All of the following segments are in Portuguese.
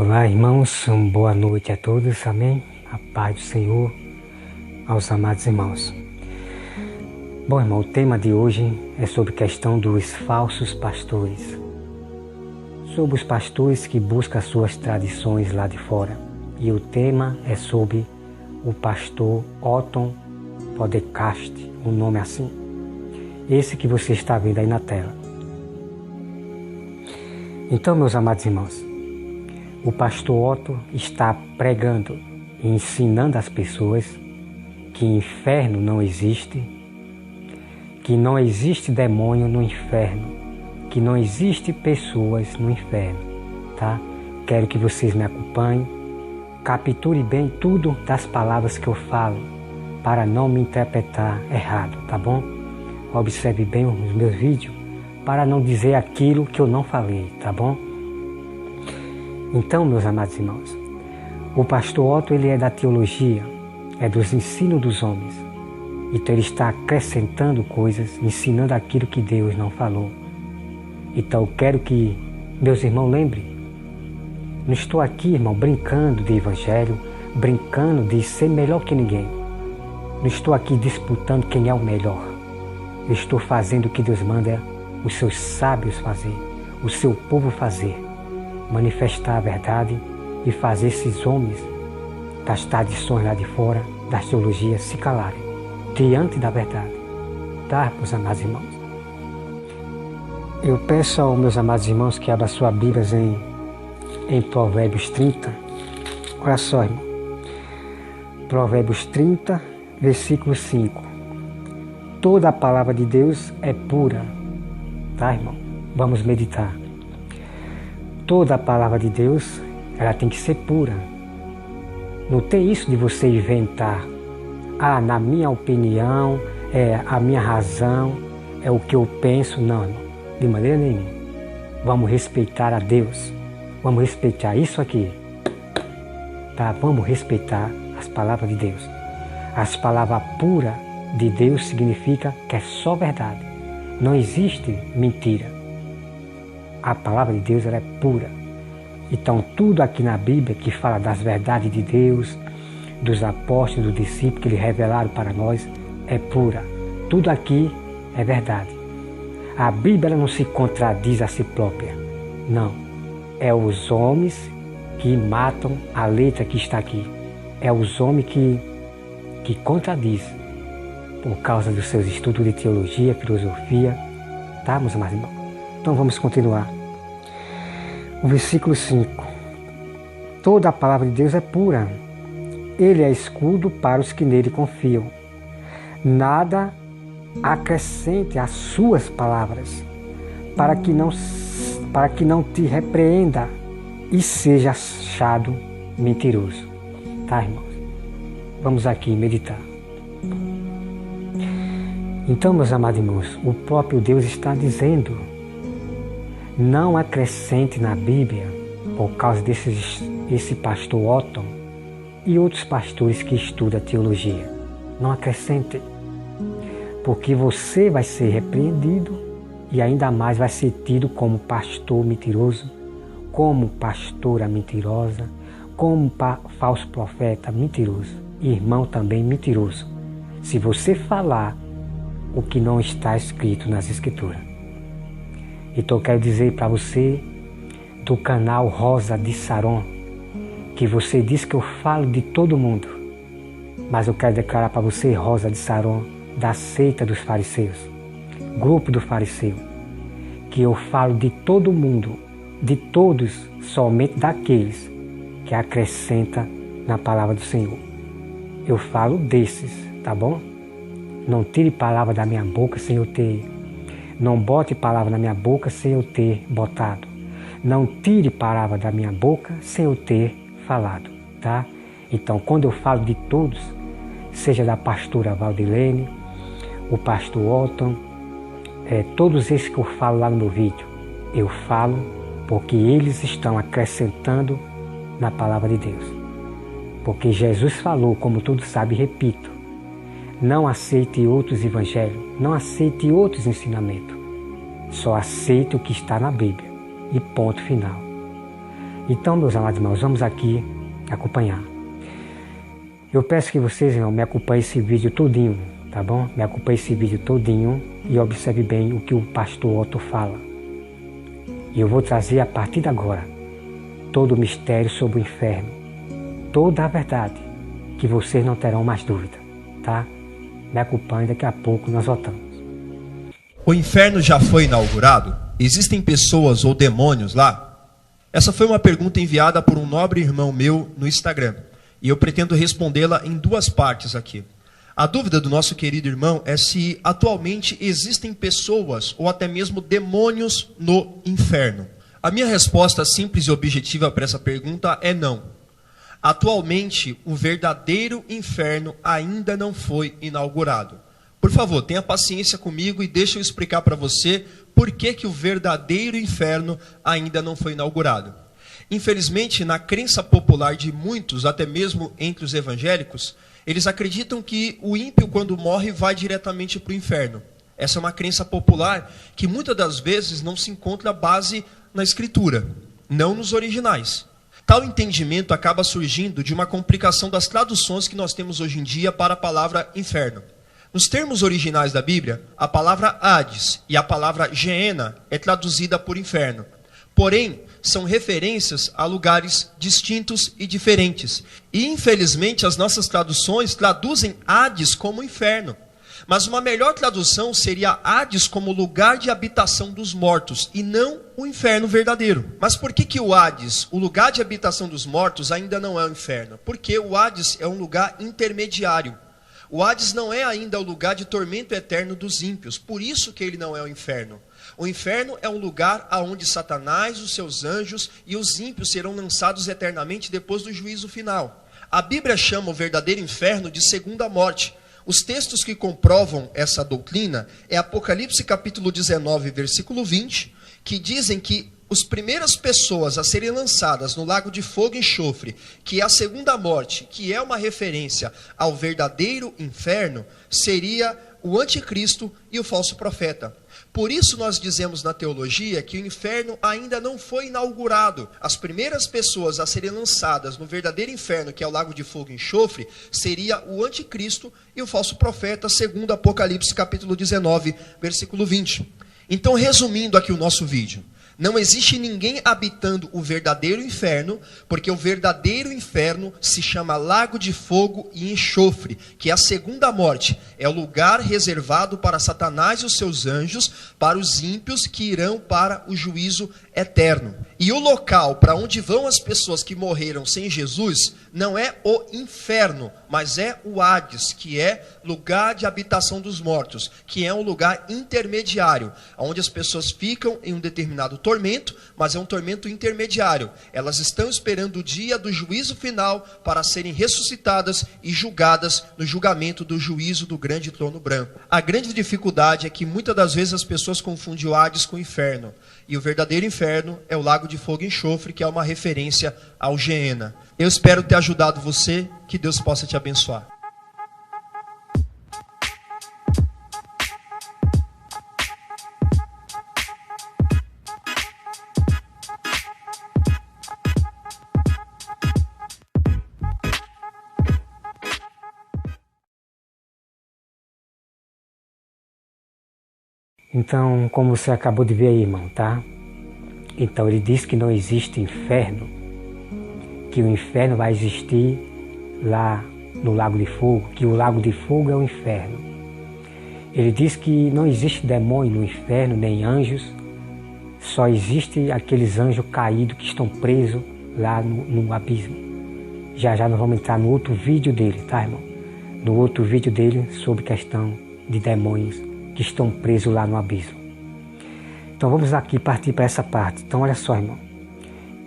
Olá, irmãos, boa noite a todos, amém? A paz do Senhor aos amados irmãos. Bom, irmão, o tema de hoje é sobre a questão dos falsos pastores. Sobre os pastores que buscam suas tradições lá de fora. E o tema é sobre o pastor Otton Podcast, um nome assim. Esse que você está vendo aí na tela. Então, meus amados irmãos, o pastor Otton está pregando e ensinando as pessoas que inferno não existe, que não existe demônio no inferno, que não existe pessoas no inferno, tá? Quero que vocês me acompanhem, capture bem tudo das palavras que eu falo, para não me interpretar errado, tá bom? Observe bem os meus vídeos, para não dizer aquilo que eu não falei, tá bom? Então, meus amados irmãos, o pastor Otton, ele é da teologia, é dos ensinos dos homens. Então ele está acrescentando coisas, ensinando aquilo que Deus não falou. Então eu quero que meus irmãos lembrem, não estou aqui, irmão, brincando de evangelho, brincando de ser melhor que ninguém. Não estou aqui disputando quem é o melhor. Eu estou fazendo o que Deus manda os seus sábios fazer, o seu povo fazer, manifestar a verdade e fazer esses homens das tradições lá de fora, das teologias, se calarem diante da verdade, tá, meus amados irmãos? Eu peço aos meus amados irmãos que abram suas Bíblias em Provérbios 30. Olha só, irmão. Provérbios 30, versículo 5. Toda a palavra de Deus é pura. Tá, irmão? Vamos meditar. Toda a palavra de Deus, ela tem que ser pura. Não tem isso de você inventar. Ah, na minha opinião, é a minha razão, é o que eu penso. Não, irmão. De maneira nenhuma. Vamos respeitar a Deus. Vamos respeitar isso aqui. Tá? Vamos respeitar as palavras de Deus. As palavras puras de Deus significa que é só verdade. Não existe mentira. A palavra de Deus, ela é pura. Então tudo aqui na Bíblia que fala das verdades de Deus, dos apóstolos, dos discípulos que Ele revelaram para nós, é pura. Tudo aqui é verdade. A Bíblia, ela não se contradiz a si própria. Não. É os homens que matam a letra que está aqui. É os homens que contradizem por causa dos seus estudos de teologia, filosofia. Tá, meus amados irmãos? Então vamos continuar. O versículo 5. Toda a palavra de Deus é pura. Ele é escudo para os que nele confiam. Nada acrescente às suas palavras, para que não te repreenda e seja achado mentiroso. Tá, irmãos? Vamos aqui meditar. Então, meus amados irmãos, o próprio Deus está dizendo: não acrescente na Bíblia, por causa desse pastor Otton e outros pastores que estudam teologia. Não acrescente, porque você vai ser repreendido e ainda mais vai ser tido como pastor mentiroso, como pastora mentirosa, como falso profeta mentiroso, irmão também mentiroso, se você falar o que não está escrito nas Escrituras. Então eu quero dizer para você do canal Rosa de Saron, que você diz que eu falo de todo mundo, mas eu quero declarar para você, Rosa de Saron, da seita dos fariseus, grupo do fariseu, que eu falo de todo mundo, de todos, somente daqueles que acrescenta na palavra do Senhor. Eu falo desses, tá bom? Não tire palavra da minha boca sem eu ter. Não bote palavra na minha boca sem eu ter botado. Não tire palavra da minha boca sem eu ter falado, tá? Então, quando eu falo de todos, seja da pastora Valdilene, o pastor Otton, todos esses que eu falo lá no meu vídeo, eu falo porque eles estão acrescentando na palavra de Deus. Porque Jesus falou, como todos sabem, repito, não aceite outros evangelhos, não aceite outros ensinamentos. Só aceite o que está na Bíblia. E ponto final. Então, meus amados irmãos, vamos aqui acompanhar. Eu peço que vocês, irmão, me acompanhem esse vídeo todinho, tá bom? Me acompanhem esse vídeo todinho e observe bem o que o pastor Otto fala. E eu vou trazer a partir de agora todo o mistério sobre o inferno, toda a verdade, que vocês não terão mais dúvida, tá? Me acompanhe, daqui a pouco nós voltamos. O inferno já foi inaugurado? Existem pessoas ou demônios lá? Essa foi uma pergunta enviada por um nobre irmão meu no Instagram. E eu pretendo respondê-la em duas partes aqui. A dúvida do nosso querido irmão é se atualmente existem pessoas ou até mesmo demônios no inferno. A minha resposta simples e objetiva para essa pergunta é não. Atualmente, o verdadeiro inferno ainda não foi inaugurado. Por favor, tenha paciência comigo e deixa eu explicar para você por que o verdadeiro inferno ainda não foi inaugurado. Infelizmente, na crença popular de muitos, até mesmo entre os evangélicos, eles acreditam que o ímpio, quando morre, vai diretamente para o inferno. Essa é uma crença popular que muitas das vezes não se encontra base na Escritura, não nos originais. Tal entendimento acaba surgindo de uma complicação das traduções que nós temos hoje em dia para a palavra inferno. Nos termos originais da Bíblia, a palavra Hades e a palavra Geena é traduzida por inferno. Porém, são referências a lugares distintos e diferentes. E, infelizmente, as nossas traduções traduzem Hades como inferno. Mas uma melhor tradução seria Hades como lugar de habitação dos mortos, e não o inferno verdadeiro. Mas por que o Hades, o lugar de habitação dos mortos, ainda não é o inferno? Porque o Hades é um lugar intermediário. O Hades não é ainda o lugar de tormento eterno dos ímpios, por isso que ele não é o inferno. O inferno é um lugar onde Satanás, os seus anjos e os ímpios serão lançados eternamente depois do juízo final. A Bíblia chama o verdadeiro inferno de segunda morte. Os textos que comprovam essa doutrina é Apocalipse capítulo 19, versículo 20, que dizem que as primeiras pessoas a serem lançadas no lago de fogo e enxofre, que é a segunda morte, que é uma referência ao verdadeiro inferno, seria o anticristo e o falso profeta. Por isso nós dizemos na teologia que o inferno ainda não foi inaugurado. As primeiras pessoas a serem lançadas no verdadeiro inferno, que é o lago de fogo e enxofre, seria o anticristo e o falso profeta, segundo Apocalipse capítulo 19, versículo 20. Então, resumindo aqui o nosso vídeo, não existe ninguém habitando o verdadeiro inferno, porque o verdadeiro inferno se chama lago de fogo e enxofre, que é a segunda morte. É o lugar reservado para Satanás e os seus anjos, para os ímpios que irão para o juízo eterno. E o local para onde vão as pessoas que morreram sem Jesus não é o inferno, mas é o Hades, que é lugar de habitação dos mortos, que é um lugar intermediário, onde as pessoas ficam em um determinado tormento, mas é um tormento intermediário. Elas estão esperando o dia do juízo final para serem ressuscitadas e julgadas no julgamento do juízo do grande trono branco. A grande dificuldade é que muitas das vezes as pessoas confundem o Hades com o inferno. E o verdadeiro inferno é o lago de fogo e enxofre, que é uma referência ao Geena. Eu espero ter ajudado você, que Deus possa te abençoar. Então, como você acabou de ver aí, irmão, tá? Então, ele diz que não existe inferno, que o inferno vai existir lá no Lago de Fogo, que o Lago de Fogo é o inferno. Ele diz que não existe demônio no inferno, nem anjos, só existe aqueles anjos caídos que estão presos lá no abismo. Já nós vamos entrar no outro vídeo dele, tá, irmão? No outro vídeo dele sobre questão de demônios que estão presos lá no abismo. Então vamos aqui partir para essa parte. Então olha só, irmão.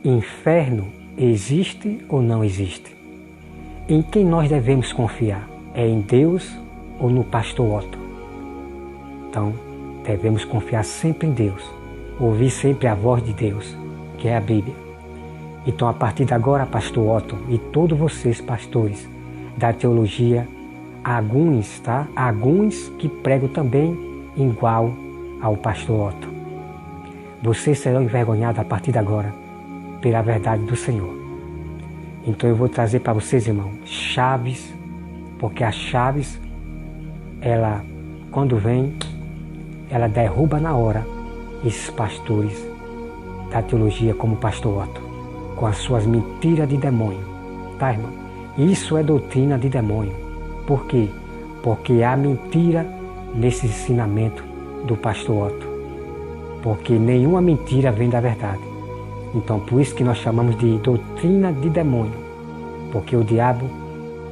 Inferno existe ou não existe? Em quem nós devemos confiar? É em Deus ou no pastor Otto? Então devemos confiar sempre em Deus. Ouvir sempre a voz de Deus, que é a Bíblia. Então a partir de agora, pastor Otto e todos vocês, pastores da teologia, alguns, tá? Alguns que pregam também igual ao pastor Otto. Vocês serão envergonhados a partir de agora, pela verdade do Senhor. Então eu vou trazer para vocês, irmão, chaves, porque as chaves, ela, quando vem, ela derruba na hora esses pastores da teologia como o pastor Otto, com as suas mentiras de demônio, tá, irmão? Isso é doutrina de demônio. Por quê? Porque há mentira nesse ensinamento do pastor Otto, porque nenhuma mentira vem da verdade. Então, por isso que nós chamamos de doutrina de demônio, porque o diabo,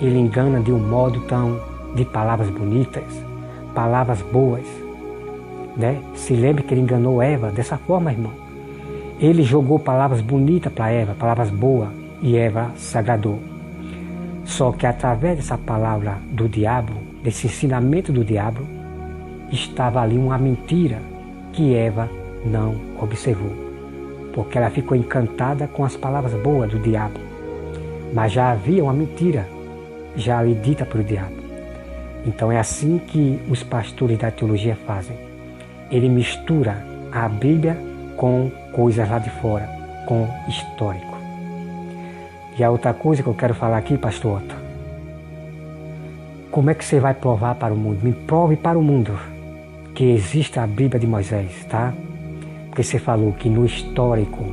ele engana de um modo tão de palavras bonitas, palavras boas, né? Se lembre que ele enganou Eva dessa forma, irmão. Ele jogou palavras bonitas para Eva, palavras boas, e Eva se agradou. Só que através dessa palavra do diabo, desse ensinamento do diabo, estava ali uma mentira que Eva não observou, porque ela ficou encantada com as palavras boas do diabo. Mas já havia uma mentira já ali dita pelo diabo. Então é assim que os pastores da teologia fazem. Ele mistura a Bíblia com coisas lá de fora, com histórico. E a outra coisa que eu quero falar aqui, pastor Otto, como é que você vai provar para o mundo? Me prove para o mundo que existe a Bíblia de Moisés, tá? Porque você falou que no histórico,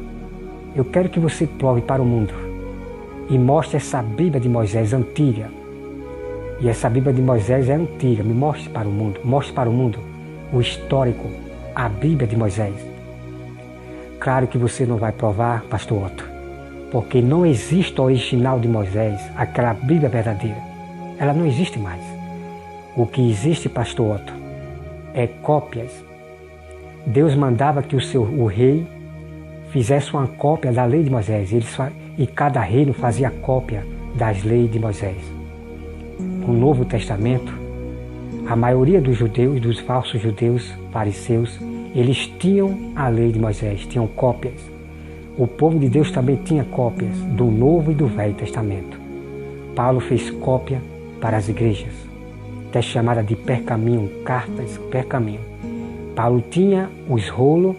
eu quero que você prove para o mundo e mostre essa Bíblia de Moisés antiga. E essa Bíblia de Moisés é antiga, me mostre para o mundo, mostre para o mundo o histórico, a Bíblia de Moisés. Claro que você não vai provar, pastor Otto, porque não existe o original de Moisés, aquela Bíblia verdadeira. Ela não existe mais. O que existe, pastor Otto, é cópias. Deus mandava que o rei fizesse uma cópia da lei de Moisés, e cada reino fazia cópia das leis de Moisés. No Novo Testamento, a maioria dos judeus, dos falsos judeus, fariseus, eles tinham a lei de Moisés, tinham cópias. O povo de Deus também tinha cópias do Novo e do Velho Testamento. Paulo fez cópia para as igrejas, até chamada de pergaminho, cartas pergaminho. Paulo tinha os rolos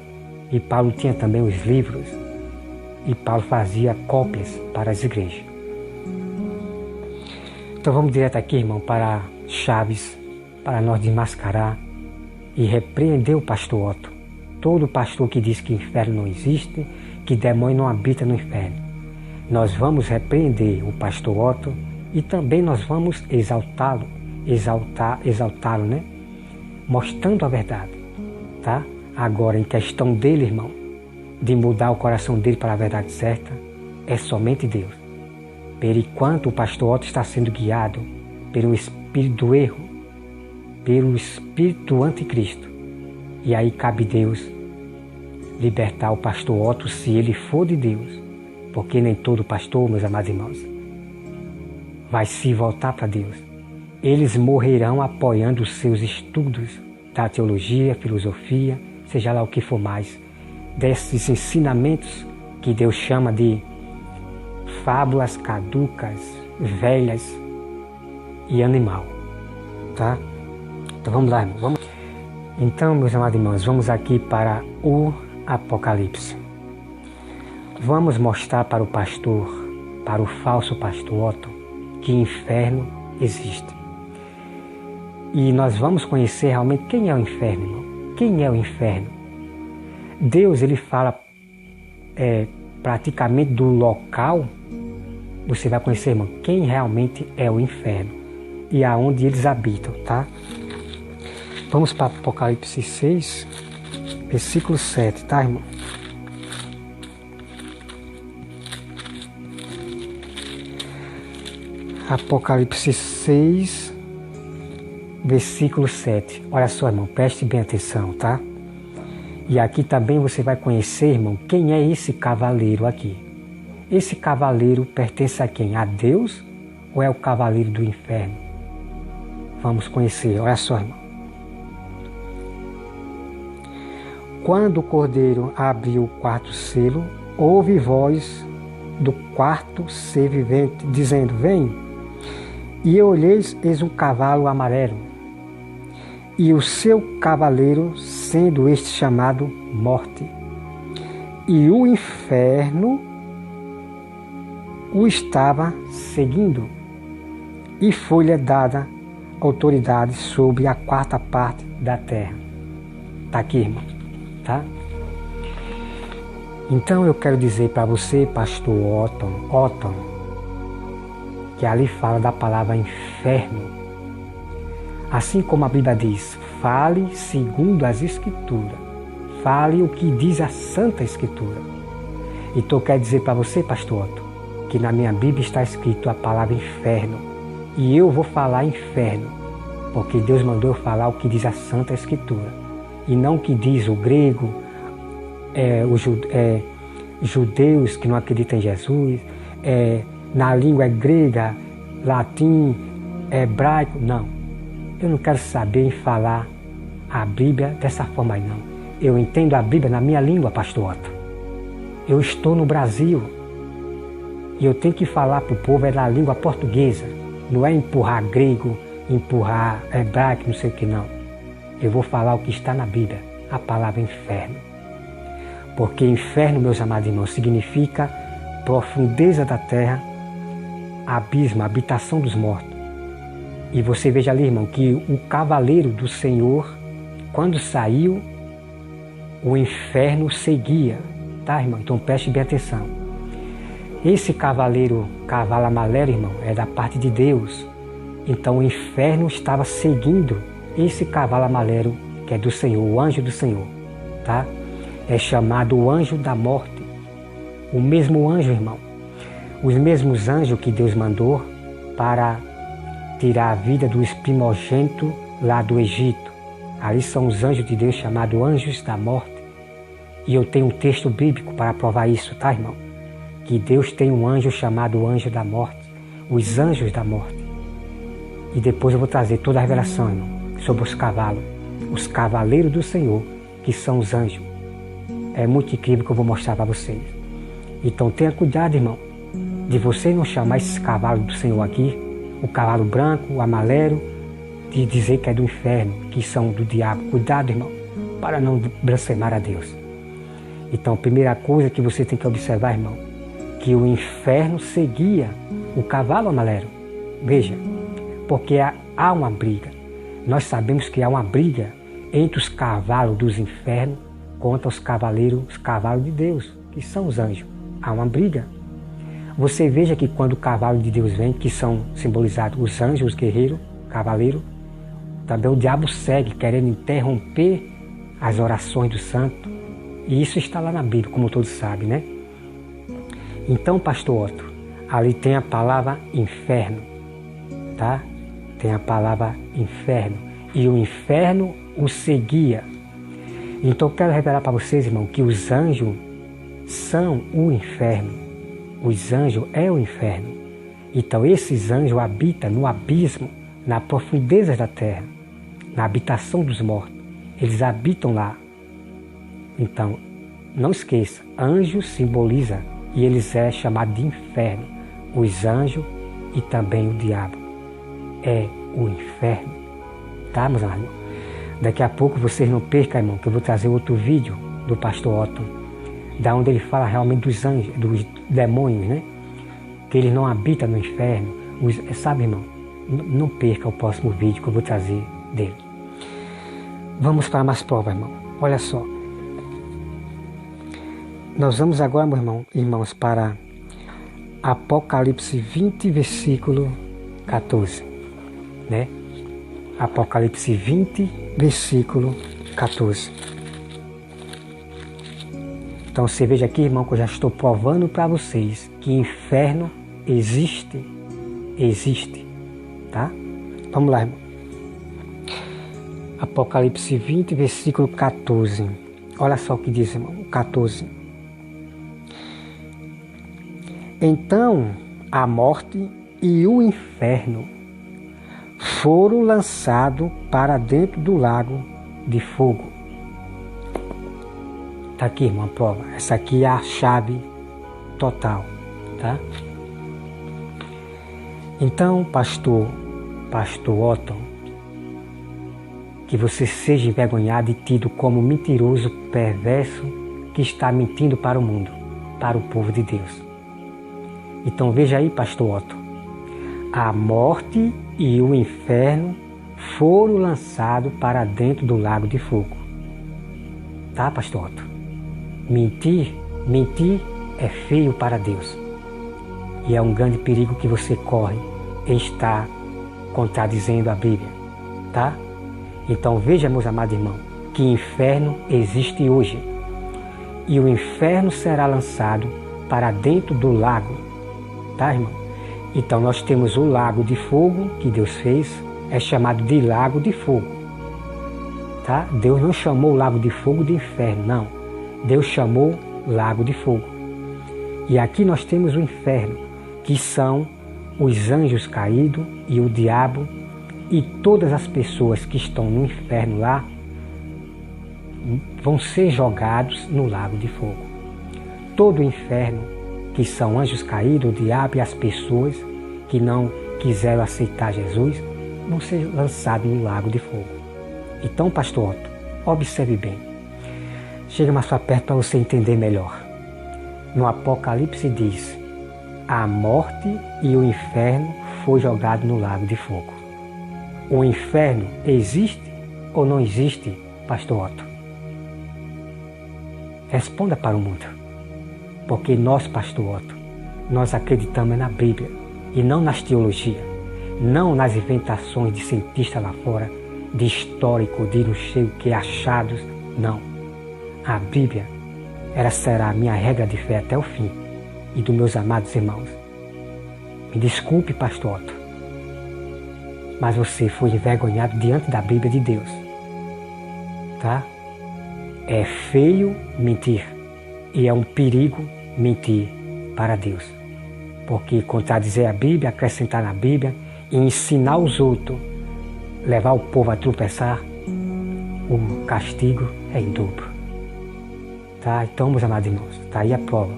e Paulo tinha também os livros. E Paulo fazia cópias para as igrejas. Então vamos direto aqui, irmão, para chaves, para nós desmascarar e repreender o pastor Otto. Todo pastor que diz que o inferno não existe, que demônio não habita no inferno. Nós vamos repreender o pastor Otto e também nós vamos exaltá-lo, exaltá-lo, né? Mostrando a verdade, tá? Agora, em questão dele, irmão, de mudar o coração dele para a verdade certa, é somente Deus. Por enquanto o pastor Otto está sendo guiado pelo espírito do erro, pelo espírito do anticristo. E aí cabe Deus libertar o pastor Otto se ele for de Deus. Porque nem todo pastor, meus amados irmãos, vai se voltar para Deus. Eles morrerão apoiando os seus estudos da teologia, filosofia, seja lá o que for mais, desses ensinamentos que Deus chama de fábulas caducas, velhas e animal, tá? Então vamos lá, irmão. Então, meus amados irmãos, vamos aqui para o Apocalipse. Vamos mostrar para o pastor, para o falso pastor Otto, que inferno existe. E nós vamos conhecer realmente quem é o inferno, irmão. Quem é o inferno? Deus, ele fala praticamente do local. Você vai conhecer, irmão, quem realmente é o inferno e aonde eles habitam, tá? Vamos para Apocalipse 6, versículo 7, tá, irmão? Apocalipse 6, versículo 7. Olha só, irmão, preste bem atenção, tá? E aqui também você vai conhecer, irmão, quem é esse cavaleiro aqui. Esse cavaleiro pertence a quem? A Deus ou é o cavaleiro do inferno? Vamos conhecer, olha só, irmão. Quando o cordeiro abriu o quarto selo, houve voz do quarto ser vivente, dizendo: vem. E eu olhei, eis um cavalo amarelo, e o seu cavaleiro, sendo este chamado Morte. E o inferno o estava seguindo, e foi-lhe dada autoridade sobre a 4ª parte da terra. Está aqui, irmão, tá? Então eu quero dizer para você, pastor Otton, que ali fala da palavra inferno. Assim como a Bíblia diz, fale segundo as Escrituras. Fale o que diz a Santa Escritura. Então eu quero dizer para você, pastor Otton, que na minha Bíblia está escrito a palavra inferno. E eu vou falar inferno, porque Deus mandou eu falar o que diz a Santa Escritura. E não o que diz o grego, judeus que não acreditam em Jesus, na língua grega, latim, hebraico. Não, eu não quero saber em falar a Bíblia dessa forma aí, não. Eu entendo a Bíblia na minha língua, pastor Otton. Eu estou no Brasil e eu tenho que falar para o povo na língua portuguesa. Não é empurrar grego, empurrar hebraico, não sei o que, não. Eu vou falar o que está na Bíblia, a palavra inferno. Porque inferno, meus amados irmãos, significa profundeza da terra, abismo, habitação dos mortos. E você veja ali, irmão, que o cavaleiro do Senhor, quando saiu, o inferno seguia. Tá, irmão? Então preste bem atenção. Esse cavalo amarelo, irmão, é da parte de Deus. Então o inferno estava seguindo esse cavalo amarelo, que é do Senhor, o anjo do Senhor, tá? É chamado o anjo da morte. O mesmo anjo, irmão. Os mesmos anjos que Deus mandou para tirar a vida dos primogênitos lá do Egito. Ali são os anjos de Deus chamados anjos da morte. E eu tenho um texto bíblico para provar isso, tá, irmão? Que Deus tem um anjo chamado anjo da morte, os anjos da morte. E depois eu vou trazer toda a revelação, irmão, sobre os cavalos, os cavaleiros do Senhor, que são os anjos. É muito incrível que eu vou mostrar para vocês. Então tenha cuidado, irmão, de você não chamar esses cavalos do Senhor aqui, o cavalo branco, o amarelo, de dizer que é do inferno, que são do diabo. Cuidado, irmão, para não blasfemar a Deus. Então a primeira coisa que você tem que observar, irmão, que o inferno seguia o cavalo amarelo. Veja, porque há uma briga. Nós sabemos que há uma briga entre os cavalos dos infernos contra os cavalos de Deus, que são os anjos. Há uma briga. Você veja que quando o cavalo de Deus vem, que são simbolizados os anjos, os guerreiros, cavaleiros, também o diabo segue, querendo interromper as orações do santo. E isso está lá na Bíblia, como todos sabem, né? Então, pastor Otton, ali tem a palavra inferno, tá? Tem a palavra inferno. E o inferno o seguia. Então, eu quero revelar para vocês, irmão, que os anjos são o inferno. Os anjos é o inferno. Então, esses anjos habitam no abismo, na profundeza da terra, na habitação dos mortos. Eles habitam lá. Então, não esqueça, anjo simboliza e eles é chamado de inferno. Os anjos e também o diabo é o inferno. Tá, meus irmãos? Daqui a pouco vocês não percam, irmão, que eu vou trazer outro vídeo do pastor Otton, da onde ele fala realmente dos anjos, dos demônios, né? Que eles não habitam no inferno. Sabe, irmão? Não perca o próximo vídeo que eu vou trazer dele. Vamos para mais prova, irmão. Olha só. Nós vamos agora, meu irmãos, para Apocalipse 20, versículo 14, né? Apocalipse 20, versículo 14. Então você veja aqui, irmão, que eu já estou provando para vocês que inferno existe, tá? Vamos lá, irmão. Apocalipse 20, versículo 14. Olha só o que diz, irmão, 14. Então a morte e o inferno foram lançados para dentro do lago de fogo. Está aqui, irmão, a prova. Essa aqui é a chave total, tá? Então, pastor Otton, que você seja envergonhado e tido como mentiroso, perverso, que está mentindo para o mundo, para o povo de Deus. Então veja aí, pastor Otto. A morte e o inferno foram lançados para dentro do lago de fogo. Tá, pastor Otto? Mentir é feio para Deus. E é um grande perigo que você corre em estar contradizendo a Bíblia. Tá? Então veja, meus amados irmãos, que inferno existe hoje. E o inferno será lançado para dentro do lago. Tá, irmão? Então nós temos o lago de fogo que Deus fez, é chamado de lago de fogo. Tá? Deus não chamou o lago de fogo de inferno, não. Deus chamou lago de fogo. E aqui nós temos o inferno, que são os anjos caídos e o diabo e todas as pessoas que estão no inferno lá vão ser jogados no lago de fogo. Todo o inferno, que são anjos caídos, o diabo e as pessoas que não quiseram aceitar Jesus, vão ser lançados no lago de fogo. Então, pastor Otto, observe bem. Chega mais para perto para você entender melhor. No Apocalipse diz: a morte e o inferno foi jogado no lago de fogo. O inferno existe ou não existe, pastor Otto? Responda para o mundo. Porque nós, pastor Otto, nós acreditamos na Bíblia e não nas teologias, não nas inventações de cientistas lá fora, de histórico, de não sei o que, achados, não. A Bíblia, ela será a minha regra de fé até o fim. E dos meus amados irmãos, me desculpe, pastor Otto, mas você foi envergonhado diante da Bíblia de Deus. Tá? É feio mentir e é um perigo mentir para Deus. Porque contradizer a Bíblia, acrescentar na Bíblia e ensinar os outros, levar o povo a tropeçar, o castigo é em dobro. Tá? Então, meus amados irmãos, está aí a prova.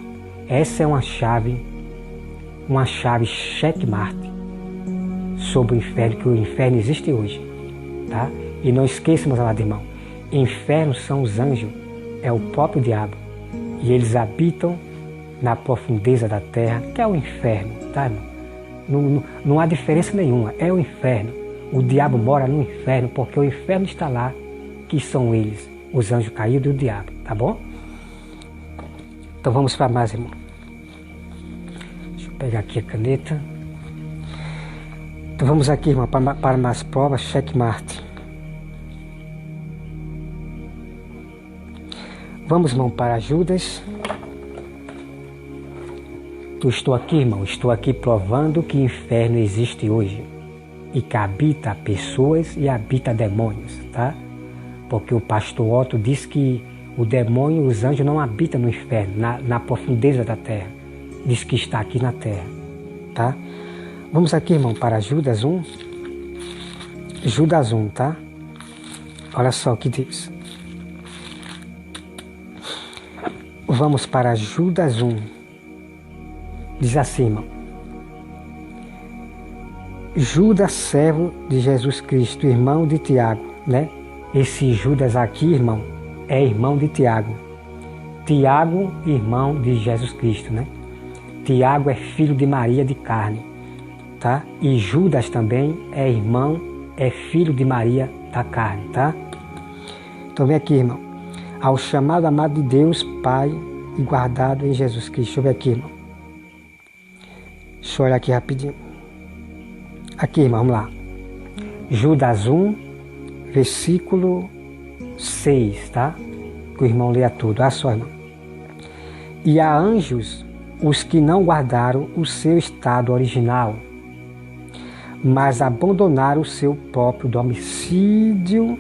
Essa é uma chave checkmate sobre o inferno, que o inferno existe hoje. Tá? E não esqueça, meus amados irmãos, infernos são os anjos, é o próprio diabo. E eles habitam na profundeza da terra, que é o inferno. Tá, irmão? Não há diferença nenhuma, é o inferno. O diabo mora no inferno, porque o inferno está lá, que são eles, os anjos caídos e o diabo. Tá bom? Então vamos para mais, irmão. Deixa eu pegar aqui a caneta. Então vamos aqui, irmão, para mais provas, checkmate. Vamos, irmão, para Judas. Estou aqui, irmão, estou aqui provando que o inferno existe hoje e que habita pessoas e habita demônios, tá? Porque o pastor Otto diz que o demônio, os anjos não habitam no inferno, na profundeza da terra. Diz que está aqui na terra, tá? Vamos aqui, irmão, para Judas 1. Judas 1, tá? Olha só o que diz. Vamos para Judas 1. Diz assim, irmão. Judas, servo de Jesus Cristo, irmão de Tiago, né? Esse Judas aqui, irmão, é irmão de Tiago. Tiago, irmão de Jesus Cristo, né? Tiago é filho de Maria de carne, tá? E Judas também é irmão, é filho de Maria da carne, tá? Então vem aqui, irmão. Ao chamado amado de Deus, Pai, e guardado em Jesus Cristo. Deixa eu ver aqui, irmão. Deixa eu olhar aqui rapidinho. Aqui, irmão, vamos lá. Judas 1, versículo 6, tá? Que o irmão leia tudo. Olha só, irmão. E a anjos, os que não guardaram o seu estado original, mas abandonaram o seu próprio domicílio,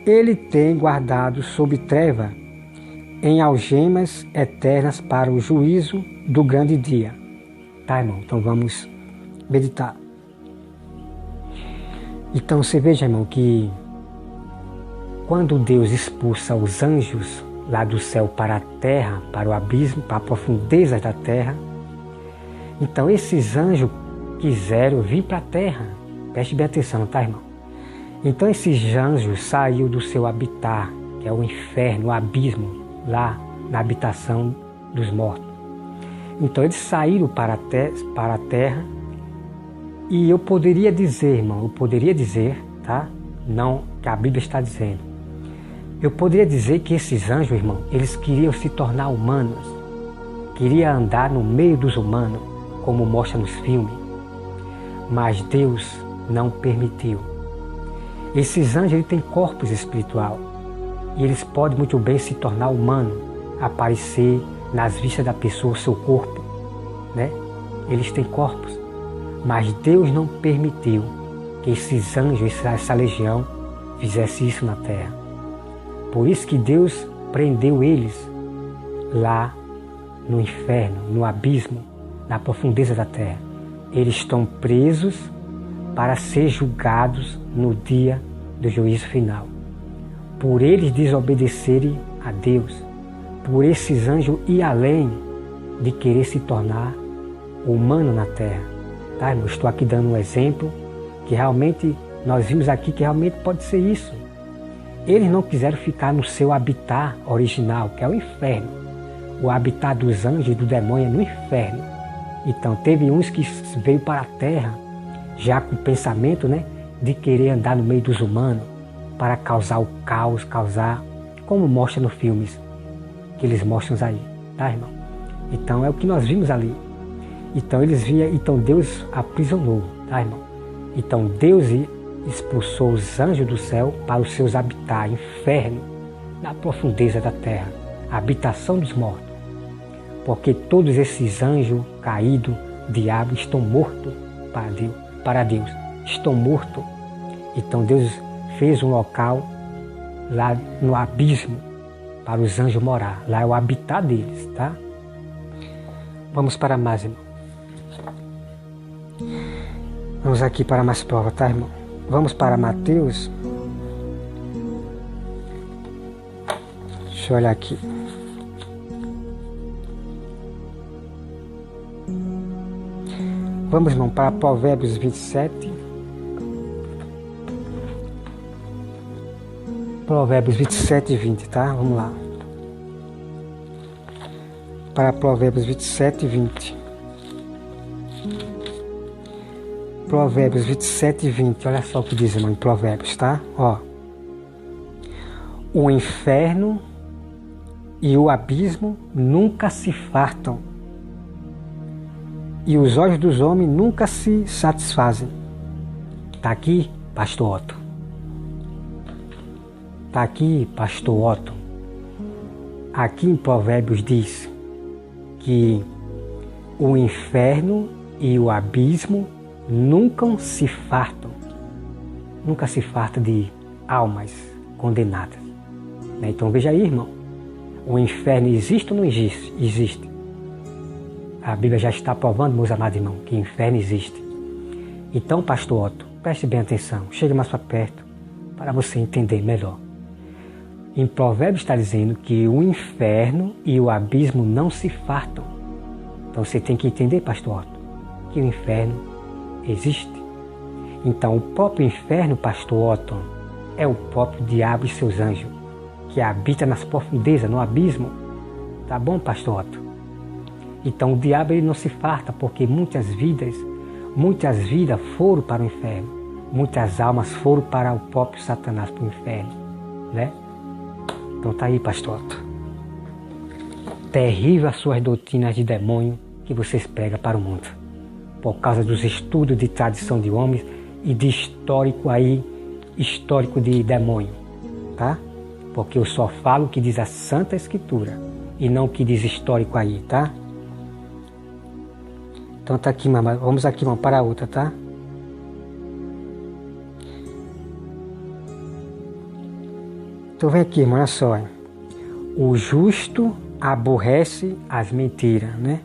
ele tem guardado sob treva, em algemas eternas para o juízo do grande dia. Tá, irmão? Então vamos meditar. Então você veja, irmão, que quando Deus expulsa os anjos lá do céu para a terra, para o abismo, para a profundeza da terra, então esses anjos quiseram vir para a terra. Preste bem atenção, tá, irmão? Então esses anjos saíram do seu habitat, que é o inferno, o abismo, lá na habitação dos mortos. Então eles saíram para a terra, e eu poderia dizer, irmão, tá? Não que a Bíblia está dizendo. Eu poderia dizer que esses anjos, irmão, eles queriam se tornar humanos, queriam andar no meio dos humanos, como mostra nos filmes, mas Deus não permitiu. Esses anjos eles têm corpos espiritual e eles podem muito bem se tornar humanos, aparecer nas vistas da pessoa, o seu corpo, né? Eles têm corpos, mas Deus não permitiu que esses anjos, essa legião, fizesse isso na terra. Por isso que Deus prendeu eles lá no inferno, no abismo, na profundeza da terra. Eles estão presos para ser julgados no dia do juízo final. Por eles desobedecerem a Deus, por esses anjos ir além de querer se tornar humano na terra. Tá, irmão? Estou aqui dando um exemplo que realmente nós vimos aqui que realmente pode ser isso. Eles não quiseram ficar no seu habitat original, que é o inferno. O habitat dos anjos e do demônio é no inferno. Então teve uns que veio para a terra já com o pensamento, né, de querer andar no meio dos humanos para causar o caos, como mostra nos filmes que eles mostram aí, tá, irmão? Então é o que nós vimos ali. Então Deus aprisionou, tá, irmão? Então Deus expulsou os anjos do céu para os seus habitats, inferno, na profundeza da terra, a habitação dos mortos. Porque todos esses anjos caídos, diabo, estão mortos para Deus. Estão mortos. Então Deus fez um local lá no abismo para os anjos morar. Lá é o habitat deles, tá? Vamos para mais, irmão. Vamos aqui para mais prova, tá, irmão? Vamos para Mateus. Deixa eu olhar aqui. Vamos, irmão, para Provérbios 27. Provérbios 27 e 20, tá? Vamos lá. Para Provérbios 27 e 20. Provérbios 27 e 20. Olha só o que diz, irmão, em Provérbios, tá? Ó. O inferno e o abismo nunca se fartam, e os olhos dos homens nunca se satisfazem. Tá aqui, pastor Otto. Tá aqui, pastor Otto. Aqui em Provérbios diz que o inferno e o abismo nunca se fartam. Nunca se farta de almas condenadas. Então veja aí, irmão. O inferno existe ou não existe? Existe. A Bíblia já está provando, meus amados irmãos, que o inferno existe. Então, pastor Otto, preste bem atenção. Chegue mais para perto para você entender melhor. Em Provérbios está dizendo que o inferno e o abismo não se fartam. Então você tem que entender, pastor Otto, que o inferno existe. Então o próprio inferno, pastor Otto, é o próprio diabo e seus anjos, que habita nas profundezas, no abismo. Tá bom, pastor Otto? Então o diabo ele não se farta, porque muitas vidas foram para o inferno. Muitas almas foram para o próprio Satanás, para o inferno, né? Então tá aí, pastor Otto. Terrível as suas doutrinas de demônio que vocês pregam para o mundo, por causa dos estudos de tradição de homens e de histórico de demônio, tá? Porque eu só falo o que diz a Santa Escritura e não o que diz histórico aí, tá? Então tá aqui, mamãe. Vamos aqui, vamos para a outra, tá? Então vem aqui, irmão, olha só. O justo aborrece as mentiras, né?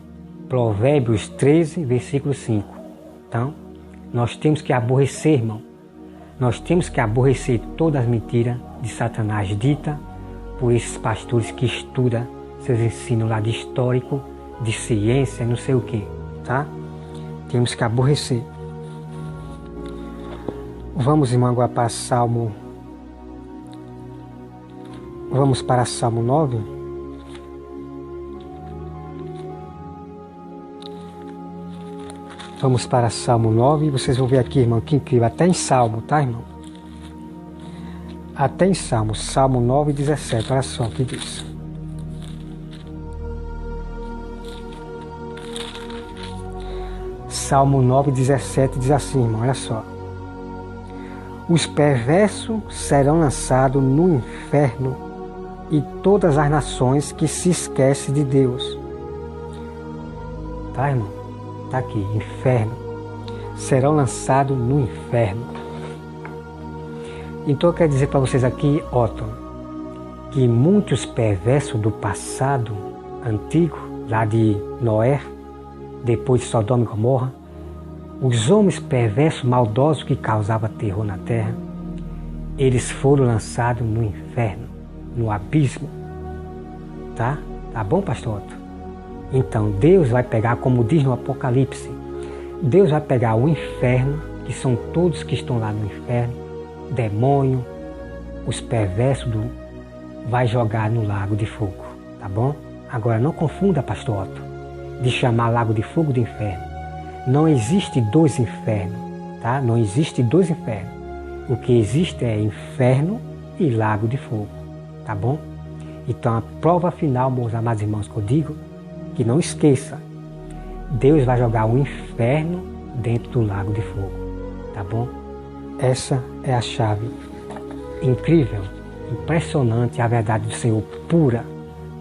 Provérbios 13, versículo 5. Então, nós temos que aborrecer, irmão. Nós temos que aborrecer todas as mentiras de Satanás ditas por esses pastores que estudam seus ensinos lá de histórico, de ciência, não sei o que, tá? Temos que aborrecer. Vamos, irmão, agora para Salmo. Vamos para Salmo 9. Vamos para Salmo 9. Vocês vão ver aqui, irmão, que incrível. Até em Salmo, tá, irmão? Até em Salmo. Salmo 9, 17. Olha só o que diz. Salmo 9, 17 diz assim, irmão. Olha só. Os perversos serão lançados no inferno e todas as nações que se esquecem de Deus. Tá, irmão? Tá aqui, inferno. Serão lançados no inferno. Então eu quero dizer para vocês aqui, Otton, que muitos perversos do passado antigo, lá de Noé, depois de Sodoma e Gomorra, os homens perversos, maldosos que causavam terror na terra, eles foram lançados no inferno, no abismo. Tá? Tá bom, pastor Otton? Então Deus vai pegar, como diz no Apocalipse, Deus vai pegar o inferno, que são todos que estão lá no inferno, demônio, os perversos, vai jogar no lago de fogo. Tá bom? Agora não confunda, pastor Otton, de chamar lago de fogo de inferno. Não existe dois infernos, tá? Não existe dois infernos. O que existe é inferno e lago de fogo, tá bom? Então a prova final, meus amados irmãos, que eu digo, que não esqueça, Deus vai jogar o inferno dentro do lago de fogo, tá bom? Essa é a chave incrível, impressionante, a verdade do Senhor pura,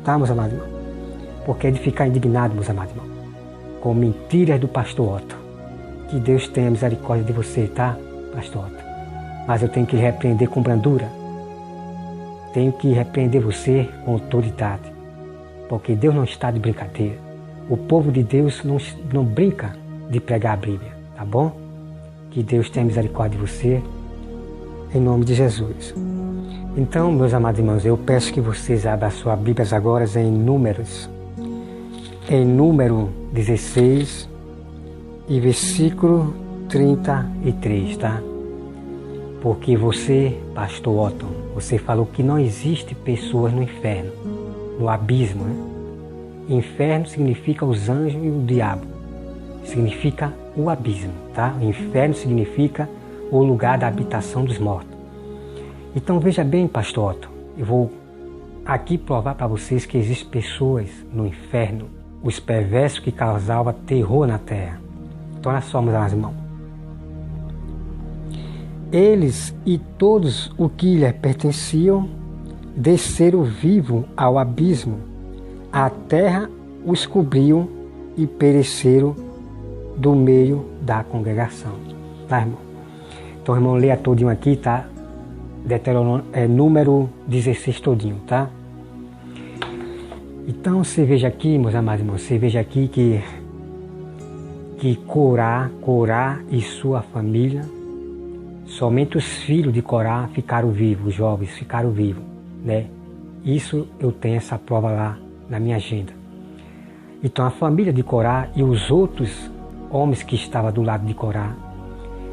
tá, meus amados irmãos? Porque é de ficar indignado, meus amados irmãos, com mentiras do pastor Otton. Que Deus tenha misericórdia de você, tá, pastor Otton? Mas eu tenho que repreender com brandura. Tenho que repreender você com autoridade. Porque Deus não está de brincadeira. O povo de Deus não brinca de pregar a Bíblia, tá bom? Que Deus tenha misericórdia de você, em nome de Jesus. Então, meus amados irmãos, eu peço que vocês abram as suas Bíblias agora em Números. Em número 16 e versículo 33, tá? Porque você, pastor Otton, você falou que não existe pessoas no inferno, no abismo, né? Inferno significa os anjos e o diabo. Significa o abismo, tá? Inferno significa o lugar da habitação dos mortos. Então veja bem, pastor Otton, eu vou aqui provar para vocês que existem pessoas no inferno, os perversos que causavam terror na terra. Então nós somos, irmãos. Eles e todos o que lhe pertenciam desceram vivo ao abismo. A terra os cobriu e pereceram do meio da congregação. Tá, irmão? Então, irmão, leia todinho aqui, tá? Número 16 todinho, tá? Então, você veja aqui, meus amados irmãos, você veja aqui que Corá e sua família, somente os filhos de Corá ficaram vivos, os jovens ficaram vivos, né? Isso eu tenho essa prova lá na minha agenda. Então a família de Corá e os outros homens que estavam do lado de Corá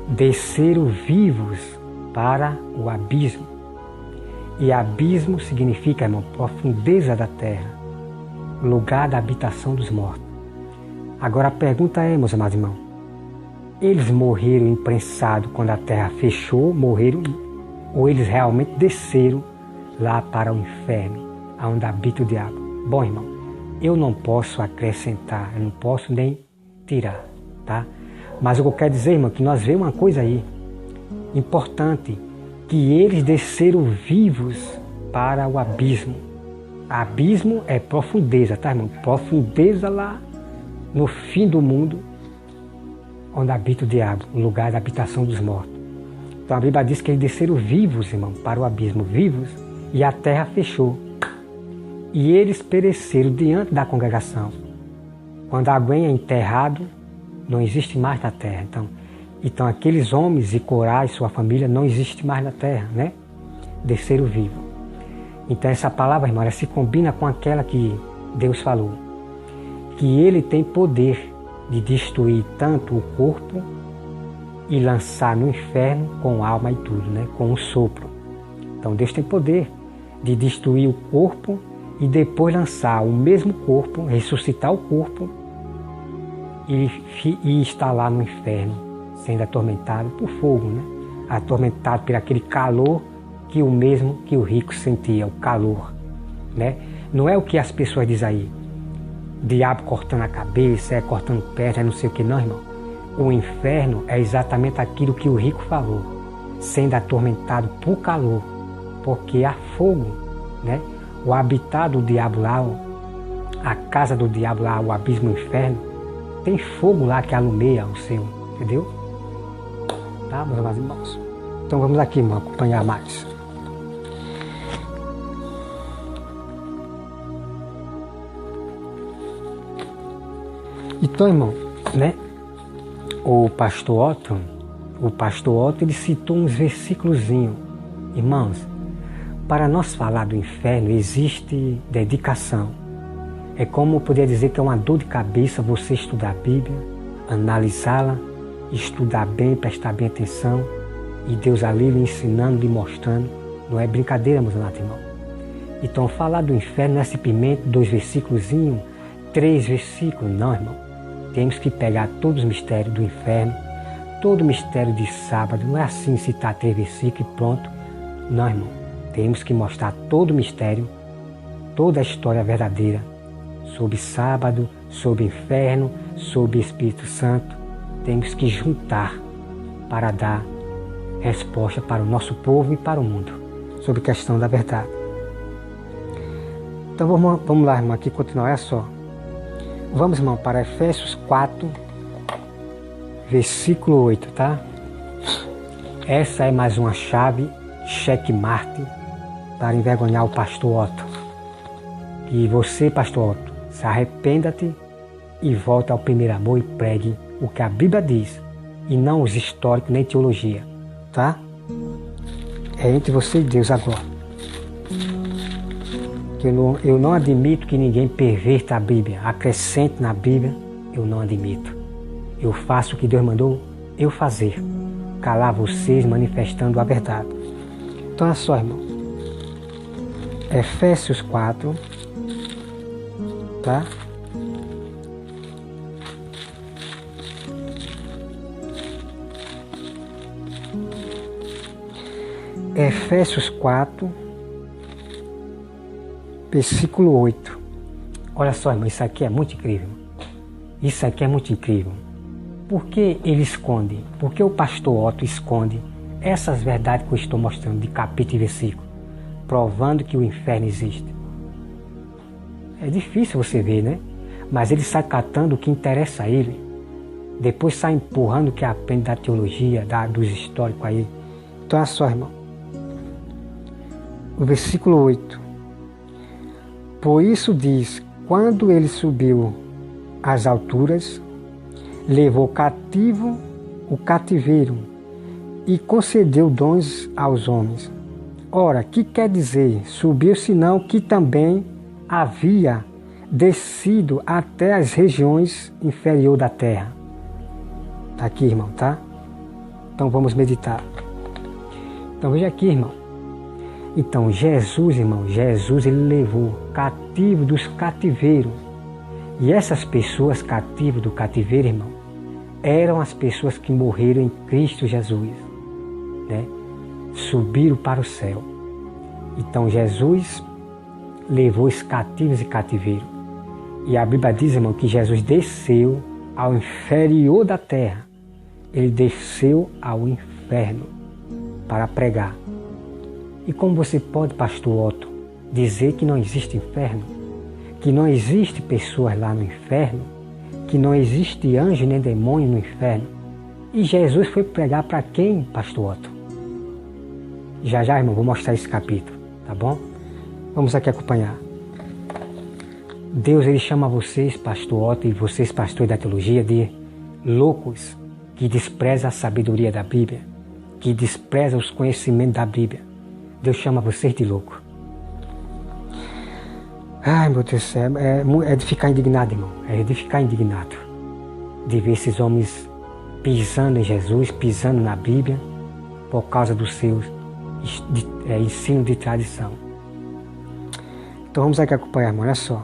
desceram vivos para o abismo. E abismo significa, irmão, profundeza da terra, lugar da habitação dos mortos. Agora a pergunta é, meus amados irmãos, eles morreram imprensados quando a terra fechou, morreram, ou eles realmente desceram lá para o inferno, onde habita o diabo? Bom, irmão, eu não posso acrescentar, eu não posso nem tirar, tá? Mas o que eu quero dizer, irmão, que nós vemos uma coisa aí importante, que eles desceram vivos para o abismo. Abismo é profundeza, tá, irmão? Profundeza lá no fim do mundo, onde habita o diabo, o lugar da habitação dos mortos. Então a Bíblia diz que eles desceram vivos, irmão, para o abismo, vivos, e a terra fechou. E eles pereceram diante da congregação. Quando alguém é enterrado, não existe mais na terra. Então aqueles homens e Corá e sua família não existem mais na terra, né? Desceram vivos. Então essa palavra, irmão, ela se combina com aquela que Deus falou, que Ele tem poder de destruir tanto o corpo e lançar no inferno com alma e tudo, né? Com um sopro. Então Deus tem poder de destruir o corpo e depois lançar o mesmo corpo, ressuscitar o corpo e está lá no inferno, sendo atormentado por fogo, né? Atormentado por aquele calor que o mesmo que o rico sentia, o calor, né? Não é o que as pessoas dizem aí, diabo cortando a cabeça, cortando perna, não sei o que, não, irmão. O inferno é exatamente aquilo que o rico falou, sendo atormentado por calor, porque há fogo, né? O habitat do diabo lá, a casa do diabo lá, o abismo, o inferno, tem fogo lá que alumeia o seu, entendeu? Tá, meus amados irmãos? Então vamos aqui, irmão, acompanhar mais. Então, irmão, né? O pastor Otto, ele citou uns versículozinhos. Irmãos, para nós falar do inferno existe dedicação. É como eu poderia dizer que é uma dor de cabeça você estudar a Bíblia, analisá-la, estudar bem, prestar bem atenção, e Deus ali lhe ensinando, lhe mostrando. Não é brincadeira, meus amados irmãos. Então, falar do inferno não é simplesmente 2 versículozinhos, 3 versículos, não, irmão. Temos que pegar todos os mistérios do inferno, todo o mistério de sábado. Não é assim citar 3 versículos e pronto. Não, irmão. Temos que mostrar todo o mistério, toda a história verdadeira sobre sábado, sobre inferno, sobre Espírito Santo. Temos que juntar para dar resposta para o nosso povo e para o mundo sobre a questão da verdade. Então vamos lá, irmão, aqui continuar, olha só. Vamos, irmão, para Efésios 4, versículo 8, tá? Essa é mais uma chave, checkmate, para envergonhar o pastor Otto. E você, pastor Otto, se arrependa-te e volte ao primeiro amor e pregue o que a Bíblia diz, e não os históricos nem teologia, tá? É entre você e Deus agora. Eu não admito que ninguém perverta a Bíblia, acrescente na Bíblia, eu não admito. Eu faço o que Deus mandou eu fazer, calar vocês manifestando a verdade. Então é só, irmão. Efésios 4, tá? Efésios 4, versículo 8. Olha só, irmão, isso aqui é muito incrível. Isso aqui é muito incrível. Por que ele esconde? Por que o pastor Otto esconde essas verdades que eu estou mostrando de capítulo e versículo, provando que o inferno existe? É difícil você ver, né? Mas ele sai catando o que interessa a ele. Depois sai empurrando o que aprende da teologia, dos históricos aí. Então é só, irmão. O versículo 8. Por isso diz, quando ele subiu às alturas, levou cativo o cativeiro e concedeu dons aos homens. Ora, que quer dizer? Subiu, senão que também havia descido até as regiões inferiores da terra. Está aqui, irmão, tá? Então vamos meditar. Então veja aqui, irmão. Então Jesus, irmão, ele levou cativo dos cativeiros. E essas pessoas cativas do cativeiro, irmão, eram as pessoas que morreram em Cristo Jesus, né? Subiram para o céu. Então Jesus levou os cativos e cativeiro. E a Bíblia diz, irmão, que Jesus desceu ao inferior da terra. Ele desceu ao inferno para pregar. E como você pode, pastor Otto, dizer que não existe inferno? Que não existe pessoas lá no inferno? Que não existe anjo nem demônio no inferno? E Jesus foi pregar para quem, pastor Otto? Já, irmão, vou mostrar esse capítulo, tá bom? Vamos aqui acompanhar. Deus, ele chama vocês, pastor Otto, e vocês, pastores da teologia, de loucos, que desprezam a sabedoria da Bíblia, que desprezam os conhecimentos da Bíblia. Deus chama vocês de louco. Ai, meu Deus do céu, é de ficar indignado, irmão. É de ficar indignado. De ver esses homens pisando em Jesus, pisando na Bíblia, por causa dos seus ensino de tradição. Então vamos aqui acompanhar, irmão, olha só.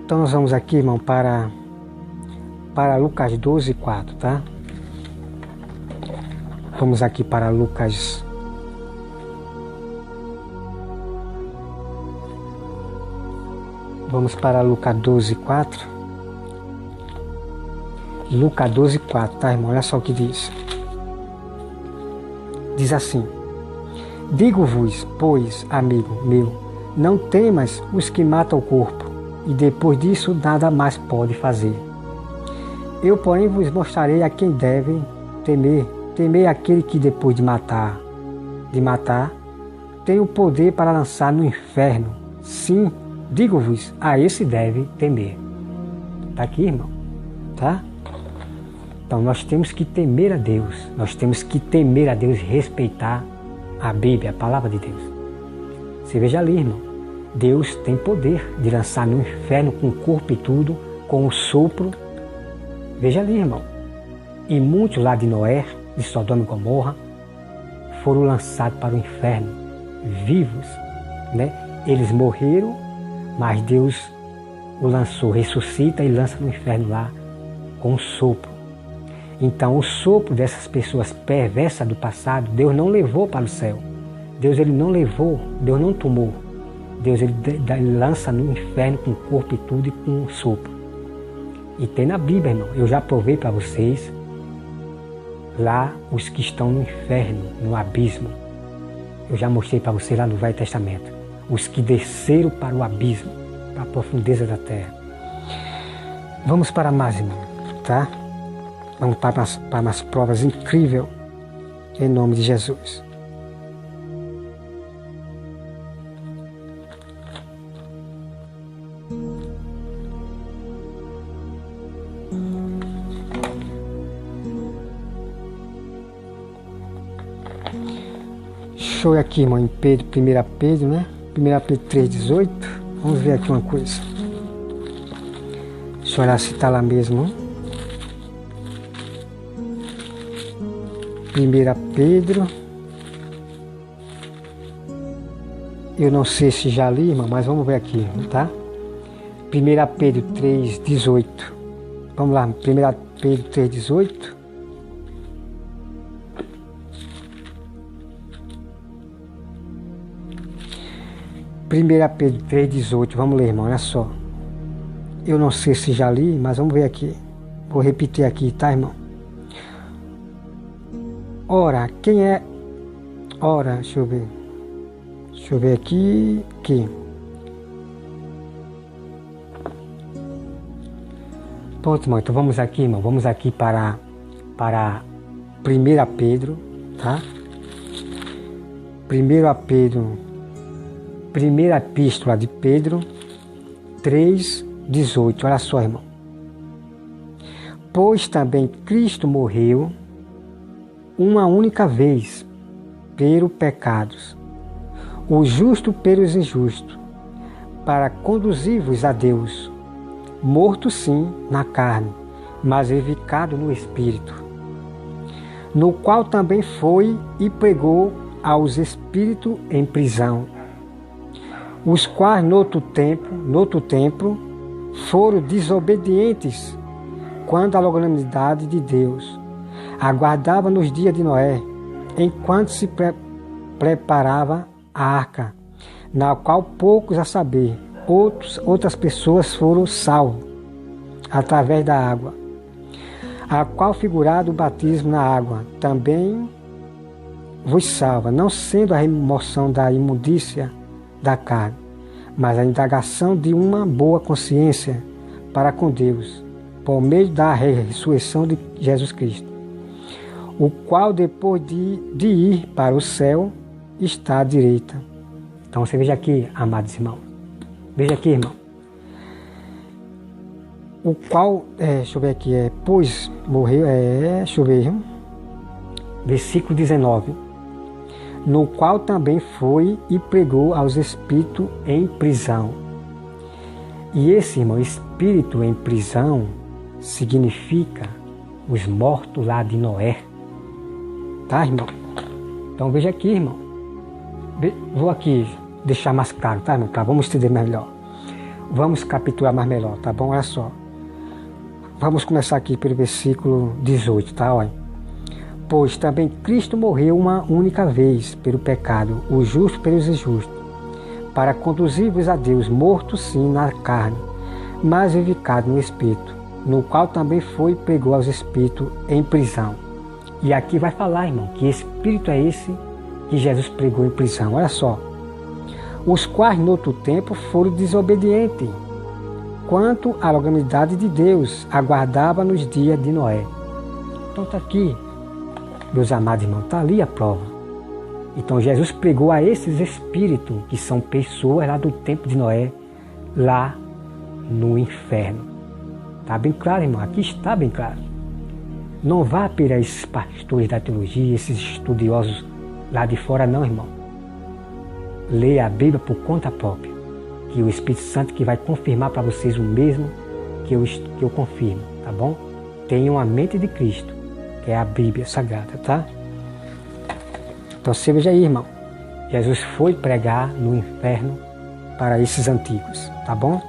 Então nós vamos aqui, irmão, para Lucas 12, 4, tá? Vamos aqui para Lucas. Vamos para Lucas 12, 4. Lucas 12, 4, tá, irmão? Olha só o que diz. Diz assim: digo-vos, pois, amigo meu, não temas os que matam o corpo, e depois disso nada mais pode fazer. Eu, porém, vos mostrarei a quem deve temer. Temei aquele que depois de matar, tem o poder para lançar no inferno. Sim, digo-vos, a esse deve temer. Tá aqui, irmão? Tá? Então nós temos que temer a Deus. Nós temos que temer a Deus e respeitar a Bíblia, a palavra de Deus. Você veja ali, irmão. Deus tem poder de lançar no inferno com o corpo e tudo, com o sopro. Veja ali, irmão. E muitos lá de Noé, de Sodoma e Gomorra, foram lançados para o inferno, vivos, né? Eles morreram, mas Deus o lançou, ressuscita e lança no inferno lá com o sopro. Então o sopro dessas pessoas perversas do passado, Deus não levou para o céu. Deus ele não levou, Deus não tomou. Deus ele lança no inferno com o corpo e tudo e com o sopro. E tem na Bíblia, irmão, eu já provei para vocês, lá os que estão no inferno, no abismo. Eu já mostrei para você lá no Velho Testamento. Os que desceram para o abismo, para a profundeza da terra. Vamos para mais, irmão, tá? Vamos para umas provas incríveis, em nome de Jesus. Deixa eu ir aqui, irmão, em Pedro, 1 Pedro, né? 1 Pedro 3,18. Vamos ver aqui uma coisa. Deixa eu olhar se está lá mesmo. 1 Pedro. Eu não sei se já li, irmão, mas vamos ver aqui, tá? 1 Pedro 3,18. Vamos lá, 1 Pedro 3,18. 1 Pedro 3,18, vamos ler, irmão, olha só. Eu não sei se já li, mas vamos ver aqui. Vou repetir aqui, tá, irmão? Ora, quem é... Ora, deixa eu ver. Deixa eu ver aqui. Pronto, irmão, então vamos aqui, irmão. Vamos aqui para 1 Pedro, tá? 1 Pedro... Primeira Epístola de Pedro 3,18. Olha só, irmão. Pois também Cristo morreu uma única vez pelos pecados, o justo pelos injustos, para conduzir-vos a Deus, morto sim na carne, mas vivificado no Espírito, no qual também foi e pregou aos espíritos em prisão, os quais no outro tempo foram desobedientes quando a longanimidade de Deus aguardava nos dias de Noé, enquanto se preparava a arca, na qual poucos, a saber, outras pessoas foram salvos através da água, a qual figurado o batismo na água também vos salva, não sendo a remoção da imundícia da carne, mas a indagação de uma boa consciência para com Deus, por meio da ressurreição de Jesus Cristo, o qual depois de ir para o céu está à direita. Então você veja aqui, amados irmãos, veja aqui, irmão, o qual, deixa eu ver aqui, pois morreu, deixa eu ver, versículo 19, no qual também foi e pregou aos espíritos em prisão. E esse, irmão, espírito em prisão significa os mortos lá de Noé. Tá, irmão? Então veja aqui, irmão. Vou aqui deixar mais claro, tá, irmão? Vamos entender melhor. Vamos capitular mais melhor, tá bom? Olha só. Vamos começar aqui pelo versículo 18, tá? Olha. Pois também Cristo morreu uma única vez pelo pecado, o justo pelos injustos, para conduzir-vos a Deus, morto sim na carne, mas vivificado no Espírito, no qual também foi pregou aos espíritos em prisão. E aqui vai falar, irmão, que espírito é esse que Jesus pregou em prisão. Olha só. Os quais no outro tempo foram desobedientes, quanto à longanimidade de Deus, aguardava nos dias de Noé. Então está aqui, meus amados irmãos, está ali a prova. Então Jesus pregou a esses espíritos, que são pessoas lá do tempo de Noé, lá no inferno. Está bem claro, irmão? Aqui está bem claro. Não vá para esses pastores da teologia, esses estudiosos lá de fora, não, irmão. Leia a Bíblia por conta própria, que o Espírito Santo que vai confirmar para vocês o mesmo que eu confirmo, tá bom? Tenham a mente de Cristo, que é a Bíblia Sagrada, tá? Então você veja aí, irmão. Jesus foi pregar no inferno para esses antigos, tá bom?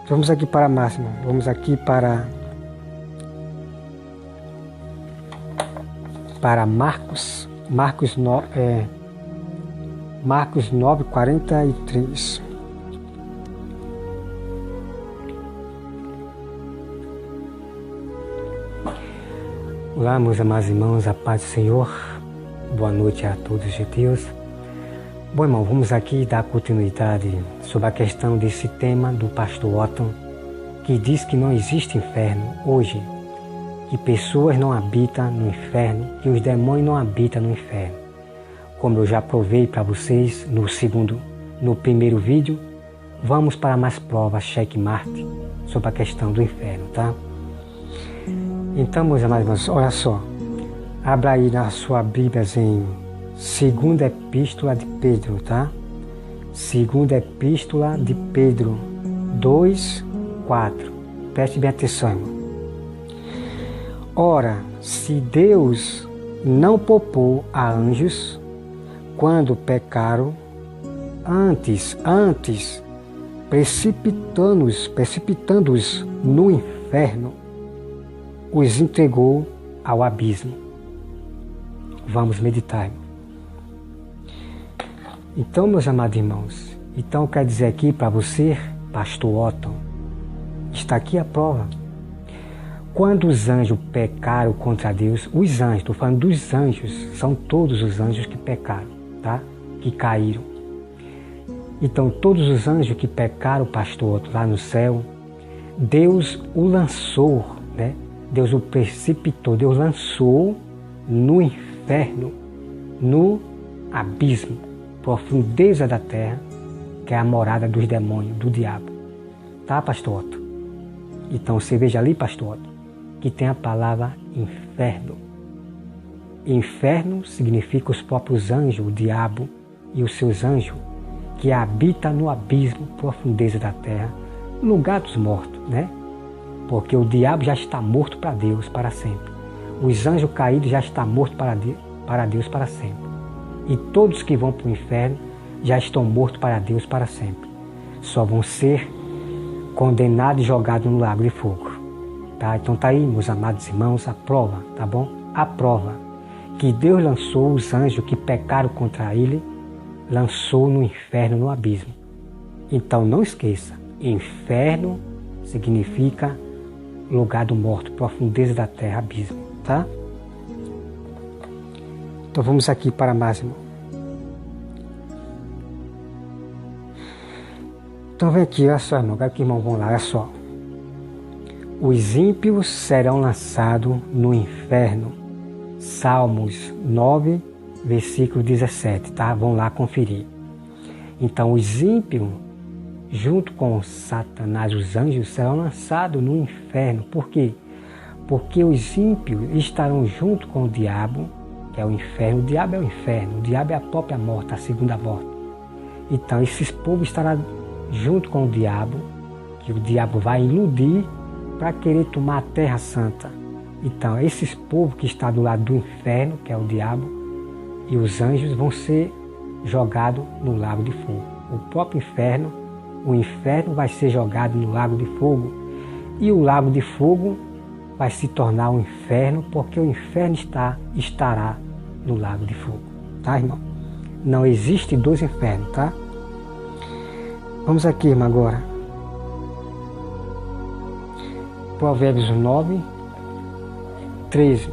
Vamos aqui para mais, irmão. Vamos aqui para Marcos 9:43. Olá, meus amados irmãos, a paz do Senhor. Boa noite a todos de Deus. Bom, irmão, vamos aqui dar continuidade sobre a questão desse tema do pastor Otton, que diz que não existe inferno hoje, que pessoas não habitam no inferno, que os demônios não habitam no inferno. Como eu já provei para vocês no primeiro vídeo, vamos para mais provas, checkmate, sobre a questão do inferno, tá? Então, meus amados irmãos, olha só. Abra aí na sua Bíblia em Segunda Epístola de Pedro, tá? Segunda Epístola de Pedro 2:4. Preste bem atenção, irmão. Ora, se Deus não poupou a anjos quando pecaram, antes precipitando-os no inferno, os entregou ao abismo. Vamos meditar, irmão. Então, meus amados irmãos, então quer dizer aqui para você, pastor Otton, está aqui a prova. Quando os anjos pecaram contra Deus, os anjos, estou falando dos anjos, são todos os anjos que pecaram, tá? Que caíram. Então, todos os anjos que pecaram, pastor Otton, lá no céu, Deus o lançou, né? Deus o precipitou, Deus lançou no inferno, no abismo, profundeza da terra, que é a morada dos demônios, do diabo. Tá, pastor Otton? Então você veja ali, pastor Otton, que tem a palavra inferno. Inferno significa os próprios anjos, o diabo e os seus anjos, que habitam no abismo, profundeza da terra, lugar dos mortos, né? Porque o diabo já está morto para Deus para sempre. Os anjos caídos já estão mortos para Deus para sempre. E todos que vão para o inferno já estão mortos para Deus para sempre. Só vão ser condenados e jogados no lago de fogo. Tá? Então tá aí, meus amados irmãos, a prova, tá bom? A prova que Deus lançou os anjos que pecaram contra ele, lançou no inferno, no abismo. Então não esqueça, inferno significa lugar do morto, profundeza da terra, abismo, tá? Então vamos aqui para mais, irmão. Então vem aqui, olha só, irmão, agora que irmão, vamos lá, olha só. Os ímpios serão lançados no inferno. Salmos 9, versículo 17, tá? Vão lá conferir. Então os ímpios, junto com Satanás, os anjos, serão lançados no inferno. Por quê? Porque os ímpios estarão junto com o diabo, que é o inferno. O diabo é o inferno, o diabo é a própria morte, a segunda morte. Então esses povos estarão junto com o diabo, que o diabo vai iludir para querer tomar a terra santa. Então esses povos que estão do lado do inferno, que é o diabo, e os anjos vão ser jogados no lago de fogo. O próprio inferno o inferno vai ser jogado no lago de fogo. E o lago de fogo vai se tornar um inferno, porque o inferno estará no lago de fogo. Tá, irmão? Não existe dois infernos, tá? Vamos aqui, irmão, agora. Provérbios 9, 13.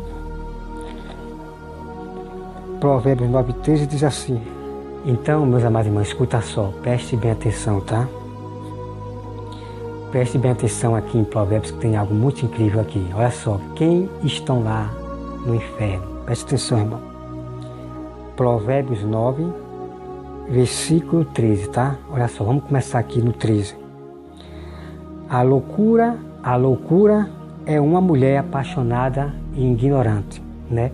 Provérbios 9, 13 diz assim. Então, meus amados irmãos, escuta só, preste bem atenção, tá? Preste bem atenção aqui em Provérbios, que tem algo muito incrível aqui. Olha só, quem estão lá no inferno? Preste atenção, irmão. Provérbios 9, versículo 13, tá? Olha só, vamos começar aqui no 13. A loucura é uma mulher apaixonada e ignorante, né?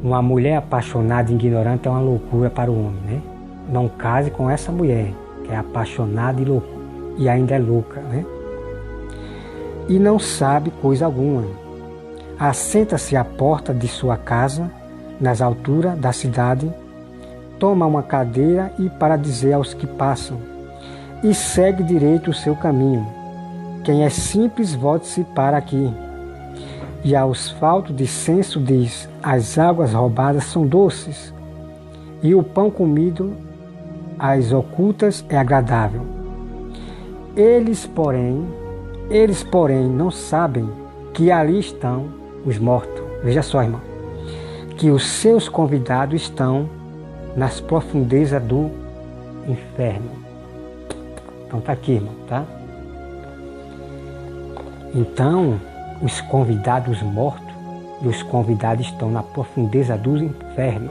Uma mulher apaixonada e ignorante é uma loucura para o homem, né? Não case com essa mulher, que é apaixonada e ainda é louca, né? E não sabe coisa alguma. Assenta-se à porta de sua casa, nas alturas da cidade, toma uma cadeira e para dizer aos que passam, e segue direito o seu caminho. Quem é simples, volte-se para aqui. E aos faltos de senso diz, as águas roubadas são doces, e o pão comido às ocultas é agradável. Eles, porém, não sabem que ali estão os mortos. Veja só, irmão, que os seus convidados estão nas profundezas do inferno. Então tá aqui, irmão, tá? Então, os convidados mortos e os convidados estão na profundeza do inferno,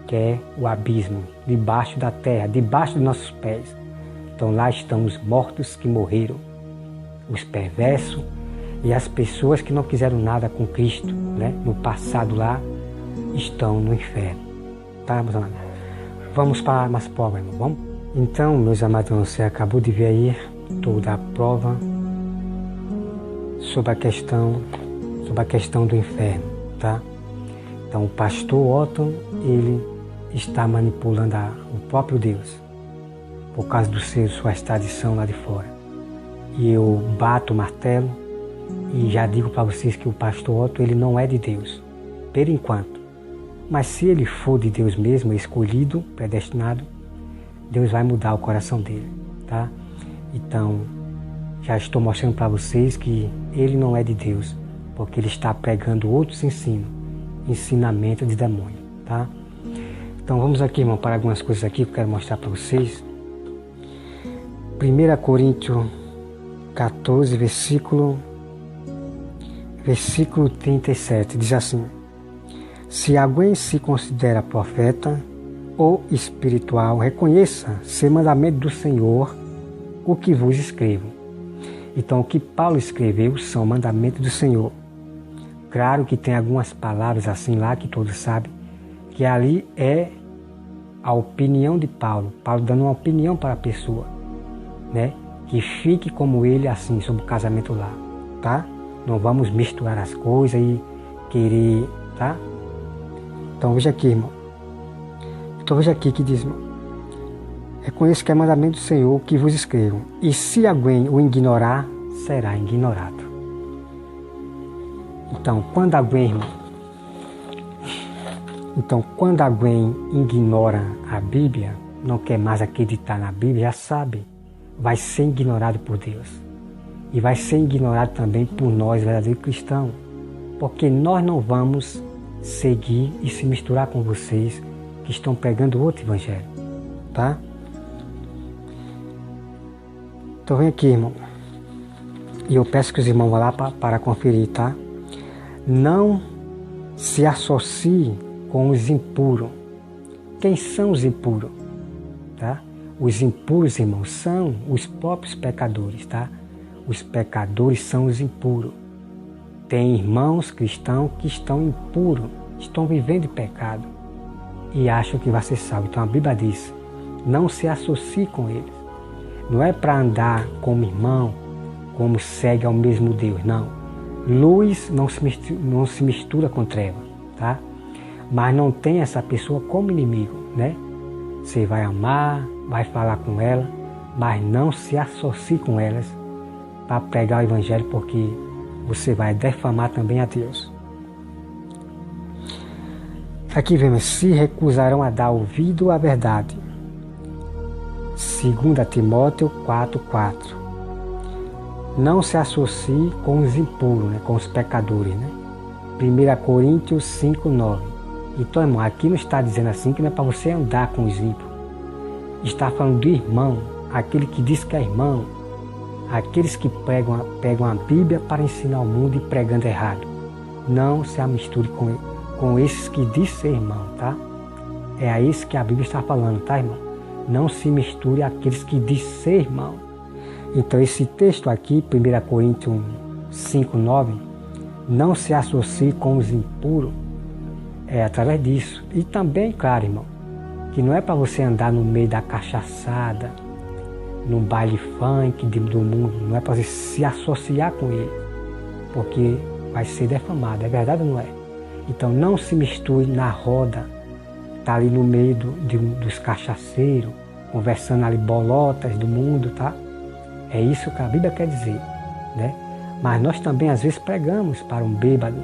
que é o abismo, debaixo da terra, debaixo dos nossos pés. Então lá estão os mortos que morreram, os perversos e as pessoas que não quiseram nada com Cristo, né? No passado lá, estão no inferno. Tá, meus amados? Vamos para mais prova, irmão. Vamos? Então, meus amados, você acabou de ver aí toda a prova sobre a questão do inferno, tá? Então o pastor Otton, ele está manipulando o próprio Deus por causa sua tradição lá de fora. E eu bato o martelo e já digo para vocês que o pastor Otton, ele não é de Deus, por enquanto. Mas se ele for de Deus mesmo, escolhido, predestinado, Deus vai mudar o coração dele, tá? Então, já estou mostrando para vocês que ele não é de Deus, porque ele está pregando outros ensinamentos de demônio, tá? Então vamos aqui, irmão, para algumas coisas aqui que eu quero mostrar para vocês. 1 Coríntios 14, versículo 37, diz assim: se alguém se considera profeta ou espiritual, reconheça ser mandamento do Senhor o que vos escrevo. Então, o que Paulo escreveu são mandamentos do Senhor. Claro que tem algumas palavras assim lá que todos sabem, que ali é a opinião de Paulo. Paulo dando uma opinião para a pessoa, né? Que fique como ele assim, sobre o casamento lá, tá? Não vamos misturar as coisas e querer, tá? Então, veja aqui, irmão. Então, veja aqui que diz, irmão. Reconheço que é mandamento do Senhor que vos escrevo. E se alguém o ignorar, será ignorado. Então, quando alguém ignora a Bíblia, não quer mais acreditar na Bíblia, já sabe, vai ser ignorado por Deus. E vai ser ignorado também por nós, verdadeiros cristãos. Porque nós não vamos seguir e se misturar com vocês que estão pregando outro evangelho, tá? Então vem aqui, irmão. E eu peço que os irmãos vão lá para conferir, tá? Não se associe com os impuros. Quem são os impuros? Tá? Os impuros, irmãos, são os próprios pecadores, tá? Os pecadores são os impuros. Tem irmãos cristãos que estão impuros, estão vivendo de pecado e acham que vai ser salvo. Então a Bíblia diz, não se associe com eles. Não é para andar como irmão, como segue ao mesmo Deus, não. Luz não se mistura com treva, tá? Mas não tem essa pessoa como inimigo, né? Você vai amar, vai falar com ela, mas não se associe com elas para pregar o Evangelho, porque você vai defamar também a Deus. Aqui vemos, se recusarão a dar ouvido à verdade. 2 Timóteo 4:4. Não se associe com os impuros, com os pecadores. 1 Coríntios 5:9. Então, irmão, aqui não está dizendo assim que não é para você andar com os ímpios. Está falando do irmão, aquele que diz que é irmão, aqueles que pegam a Bíblia para ensinar o mundo e pregando errado. Não se misture com esses que diz ser irmão, tá? É a esse que a Bíblia está falando, tá, irmão? Não se misture àqueles que diz ser irmão. Então esse texto aqui, 1 Coríntios 5:9, não se associe com os impuros, é através disso. E também, claro, irmão, que não é para você andar no meio da cachaçada, no baile funk do mundo, não é para você se associar com ele, porque vai ser defamado, é verdade ou não é? Então não se misture na roda, tá ali no meio dos cachaceiros, conversando ali bolotas do mundo, tá? É isso que a Bíblia quer dizer, né? Mas nós também às vezes pregamos para um bêbado,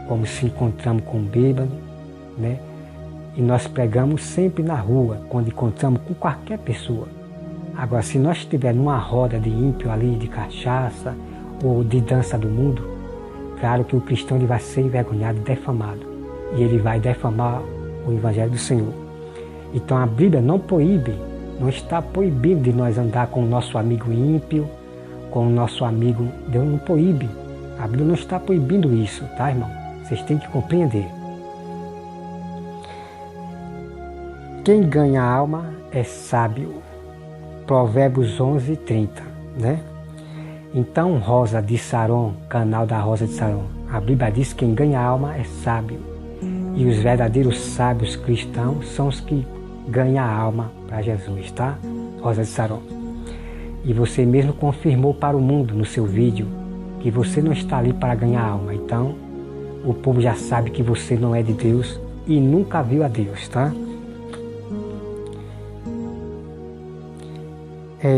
como se encontramos com um bêbado, né? E nós pregamos sempre na rua, quando encontramos com qualquer pessoa. Agora, se nós estivermos numa roda de ímpio ali, de cachaça ou de dança do mundo, claro que o cristão ele vai ser envergonhado e defamado. E ele vai defamar o Evangelho do Senhor. Então a Bíblia não proíbe, não está proibindo de nós andar com o nosso amigo ímpio, com o nosso amigo. Deus não proíbe. A Bíblia não está proibindo isso, tá, irmão? Vocês têm que compreender. Quem ganha a alma é sábio. Provérbios 11:30, né? Então, Rosa de Saron, canal da Rosa de Saron, a Bíblia diz que quem ganha a alma é sábio. E os verdadeiros sábios cristãos são os que ganham a alma para Jesus, tá? Rosa de Saron. E você mesmo confirmou para o mundo no seu vídeo que você não está ali para ganhar a alma. Então, o povo já sabe que você não é de Deus e nunca viu a Deus, tá?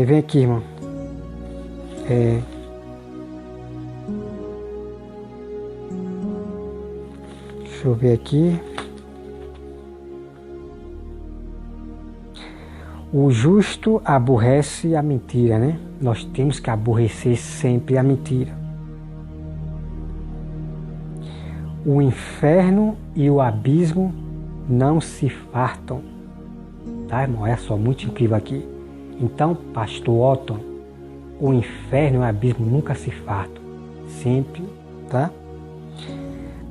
Vem aqui, irmão. Deixa eu ver aqui. O justo aborrece a mentira, né? Nós temos que aborrecer sempre a mentira. O inferno e o abismo não se fartam. Tá, irmão? Olha só, muito incrível aqui. Então, pastor Otton, o inferno e o abismo nunca se fartam. Sempre, tá?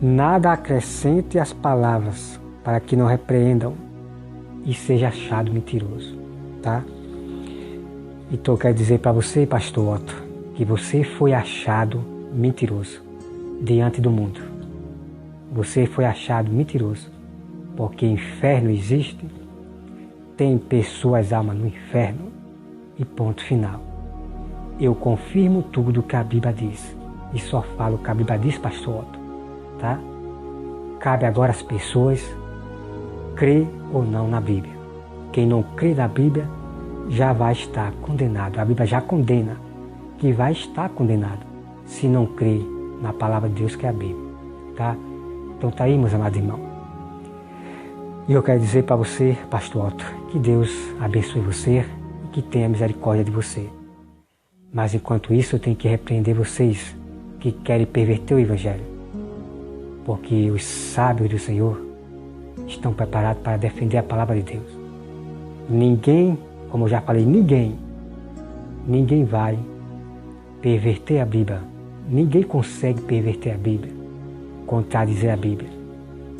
Nada acrescente as palavras para que não repreendam e seja achado mentiroso, tá? Então eu quero dizer para você, pastor Otton, que você foi achado mentiroso diante do mundo. Você foi achado mentiroso, porque inferno existe, tem pessoas, almas no inferno e ponto final. Eu confirmo tudo que a Bíblia diz e só falo o que a Bíblia diz, pastor Otton, tá? Cabe agora às pessoas crer ou não na Bíblia. Quem não crê na Bíblia já vai estar condenado. A Bíblia já condena que vai estar condenado se não crê na palavra de Deus que é a Bíblia, tá? Então tá aí, meus amados irmãos. E eu quero dizer para você, pastor Otton, que Deus abençoe você e que tenha misericórdia de você. Mas enquanto isso eu tenho que repreender vocês que querem perverter o Evangelho, porque os sábios do Senhor estão preparados para defender a palavra de Deus. Ninguém, como eu já falei, ninguém vai perverter a Bíblia. Ninguém consegue perverter a Bíblia, contradizer a Bíblia,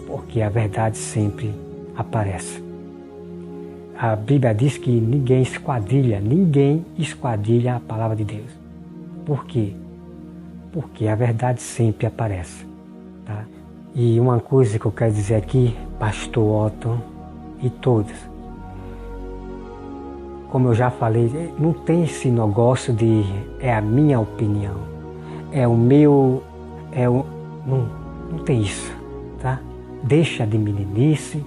porque a verdade sempre aparece. A Bíblia diz que ninguém esquadrilha a palavra de Deus. Por quê? Porque a verdade sempre aparece, tá? E uma coisa que eu quero dizer aqui, pastor Otton e todos, como eu já falei, não tem esse negócio de é a minha opinião, é o meu, não tem isso, tá? Deixa de meninice,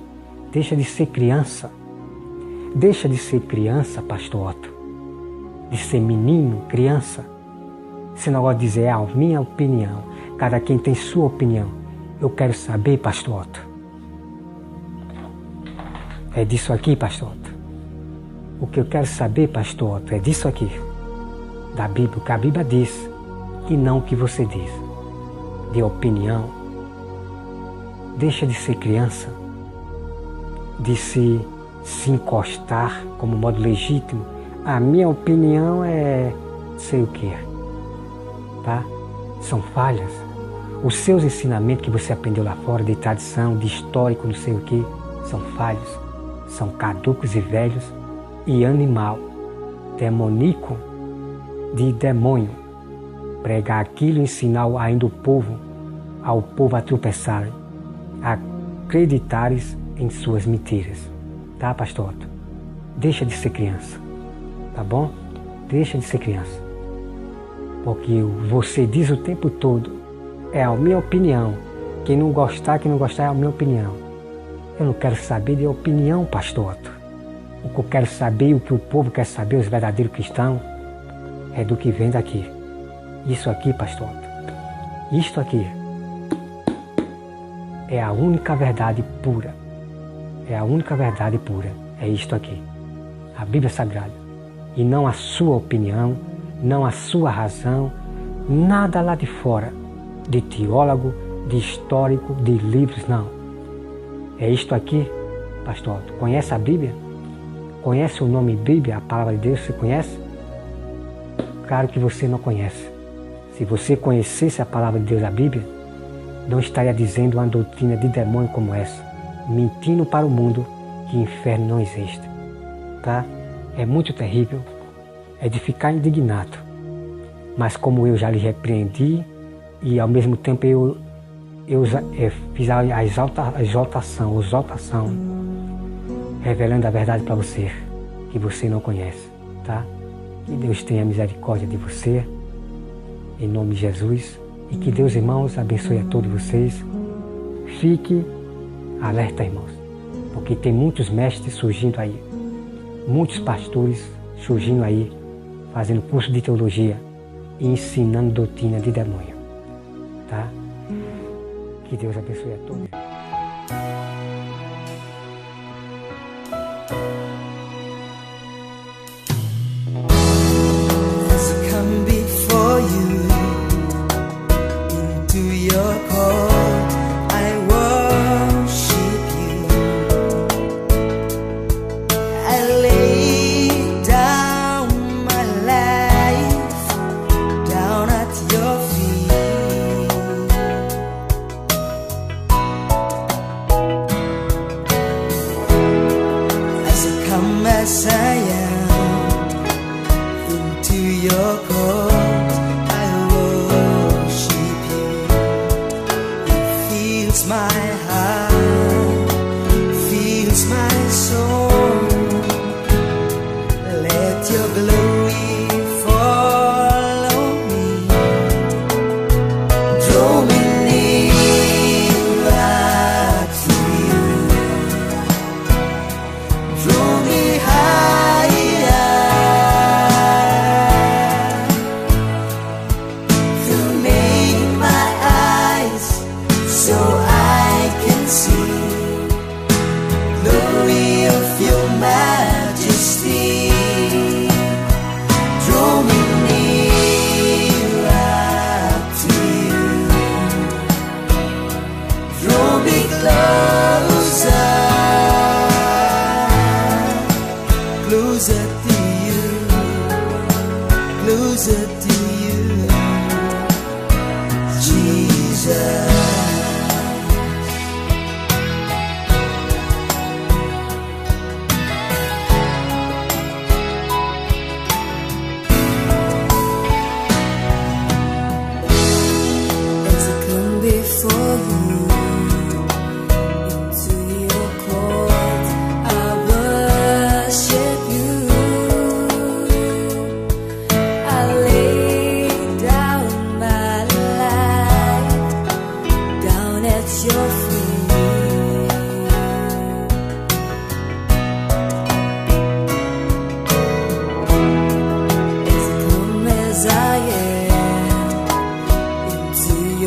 deixa de ser criança. Deixa de ser criança, pastor Otton. de ser menino, criança. Esse negócio de dizer, é a minha opinião. Cada quem tem sua opinião. Eu quero saber, pastor Otto. É disso aqui, pastor Otto. O que eu quero saber, pastor Otto, é disso aqui. Da Bíblia, o que a Bíblia diz. E não o que você diz. De opinião. Deixa de ser criança. De se encostar como modo legítimo. A minha opinião é sei o que. Tá? São falhas. Os seus ensinamentos que você aprendeu lá fora, de tradição, de histórico, não sei o que, são falhos. São caducos e velhos e animal, demoníaco de demônio. Pregar aquilo e ensinar ainda ao povo a tropeçarem, a acreditarem em suas mentiras. Tá, pastor Otto? Deixa de ser criança, tá bom? Deixa de ser criança. Porque você diz o tempo todo, é a minha opinião. Quem não gostar é a minha opinião. Eu não quero saber de opinião, pastor Otto. O que eu quero saber, o que o povo quer saber, os verdadeiros cristãos, é do que vem daqui. Isso aqui, pastor Otto, isto aqui é a única verdade pura. É a única verdade pura. É isto aqui. A Bíblia Sagrada. E não a sua opinião, não a sua razão, nada lá de fora, de teólogo, de histórico, de livros, não. É isto aqui, pastor Otto. Conhece a Bíblia? Conhece o nome Bíblia, a palavra de Deus? Você conhece? Claro que você não conhece. Se você conhecesse a palavra de Deus, a Bíblia, não estaria dizendo uma doutrina de demônio como essa, mentindo para o mundo que inferno não existe. Tá? É muito terrível, é de ficar indignado. Mas como eu já lhe repreendi e ao mesmo tempo eu fiz a exaltação, revelando a verdade para você, que você não conhece, tá? Que Deus tenha misericórdia de você, em nome de Jesus, e que Deus, irmãos, abençoe a todos vocês. Fique alerta, irmãos, porque tem muitos mestres surgindo aí, muitos pastores surgindo aí, fazendo curso de teologia e ensinando doutrina de demônio, tá? Que Deus abençoe a todos. Come before you into your call. I worship you. I lay down my life down at your feet.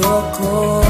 your call.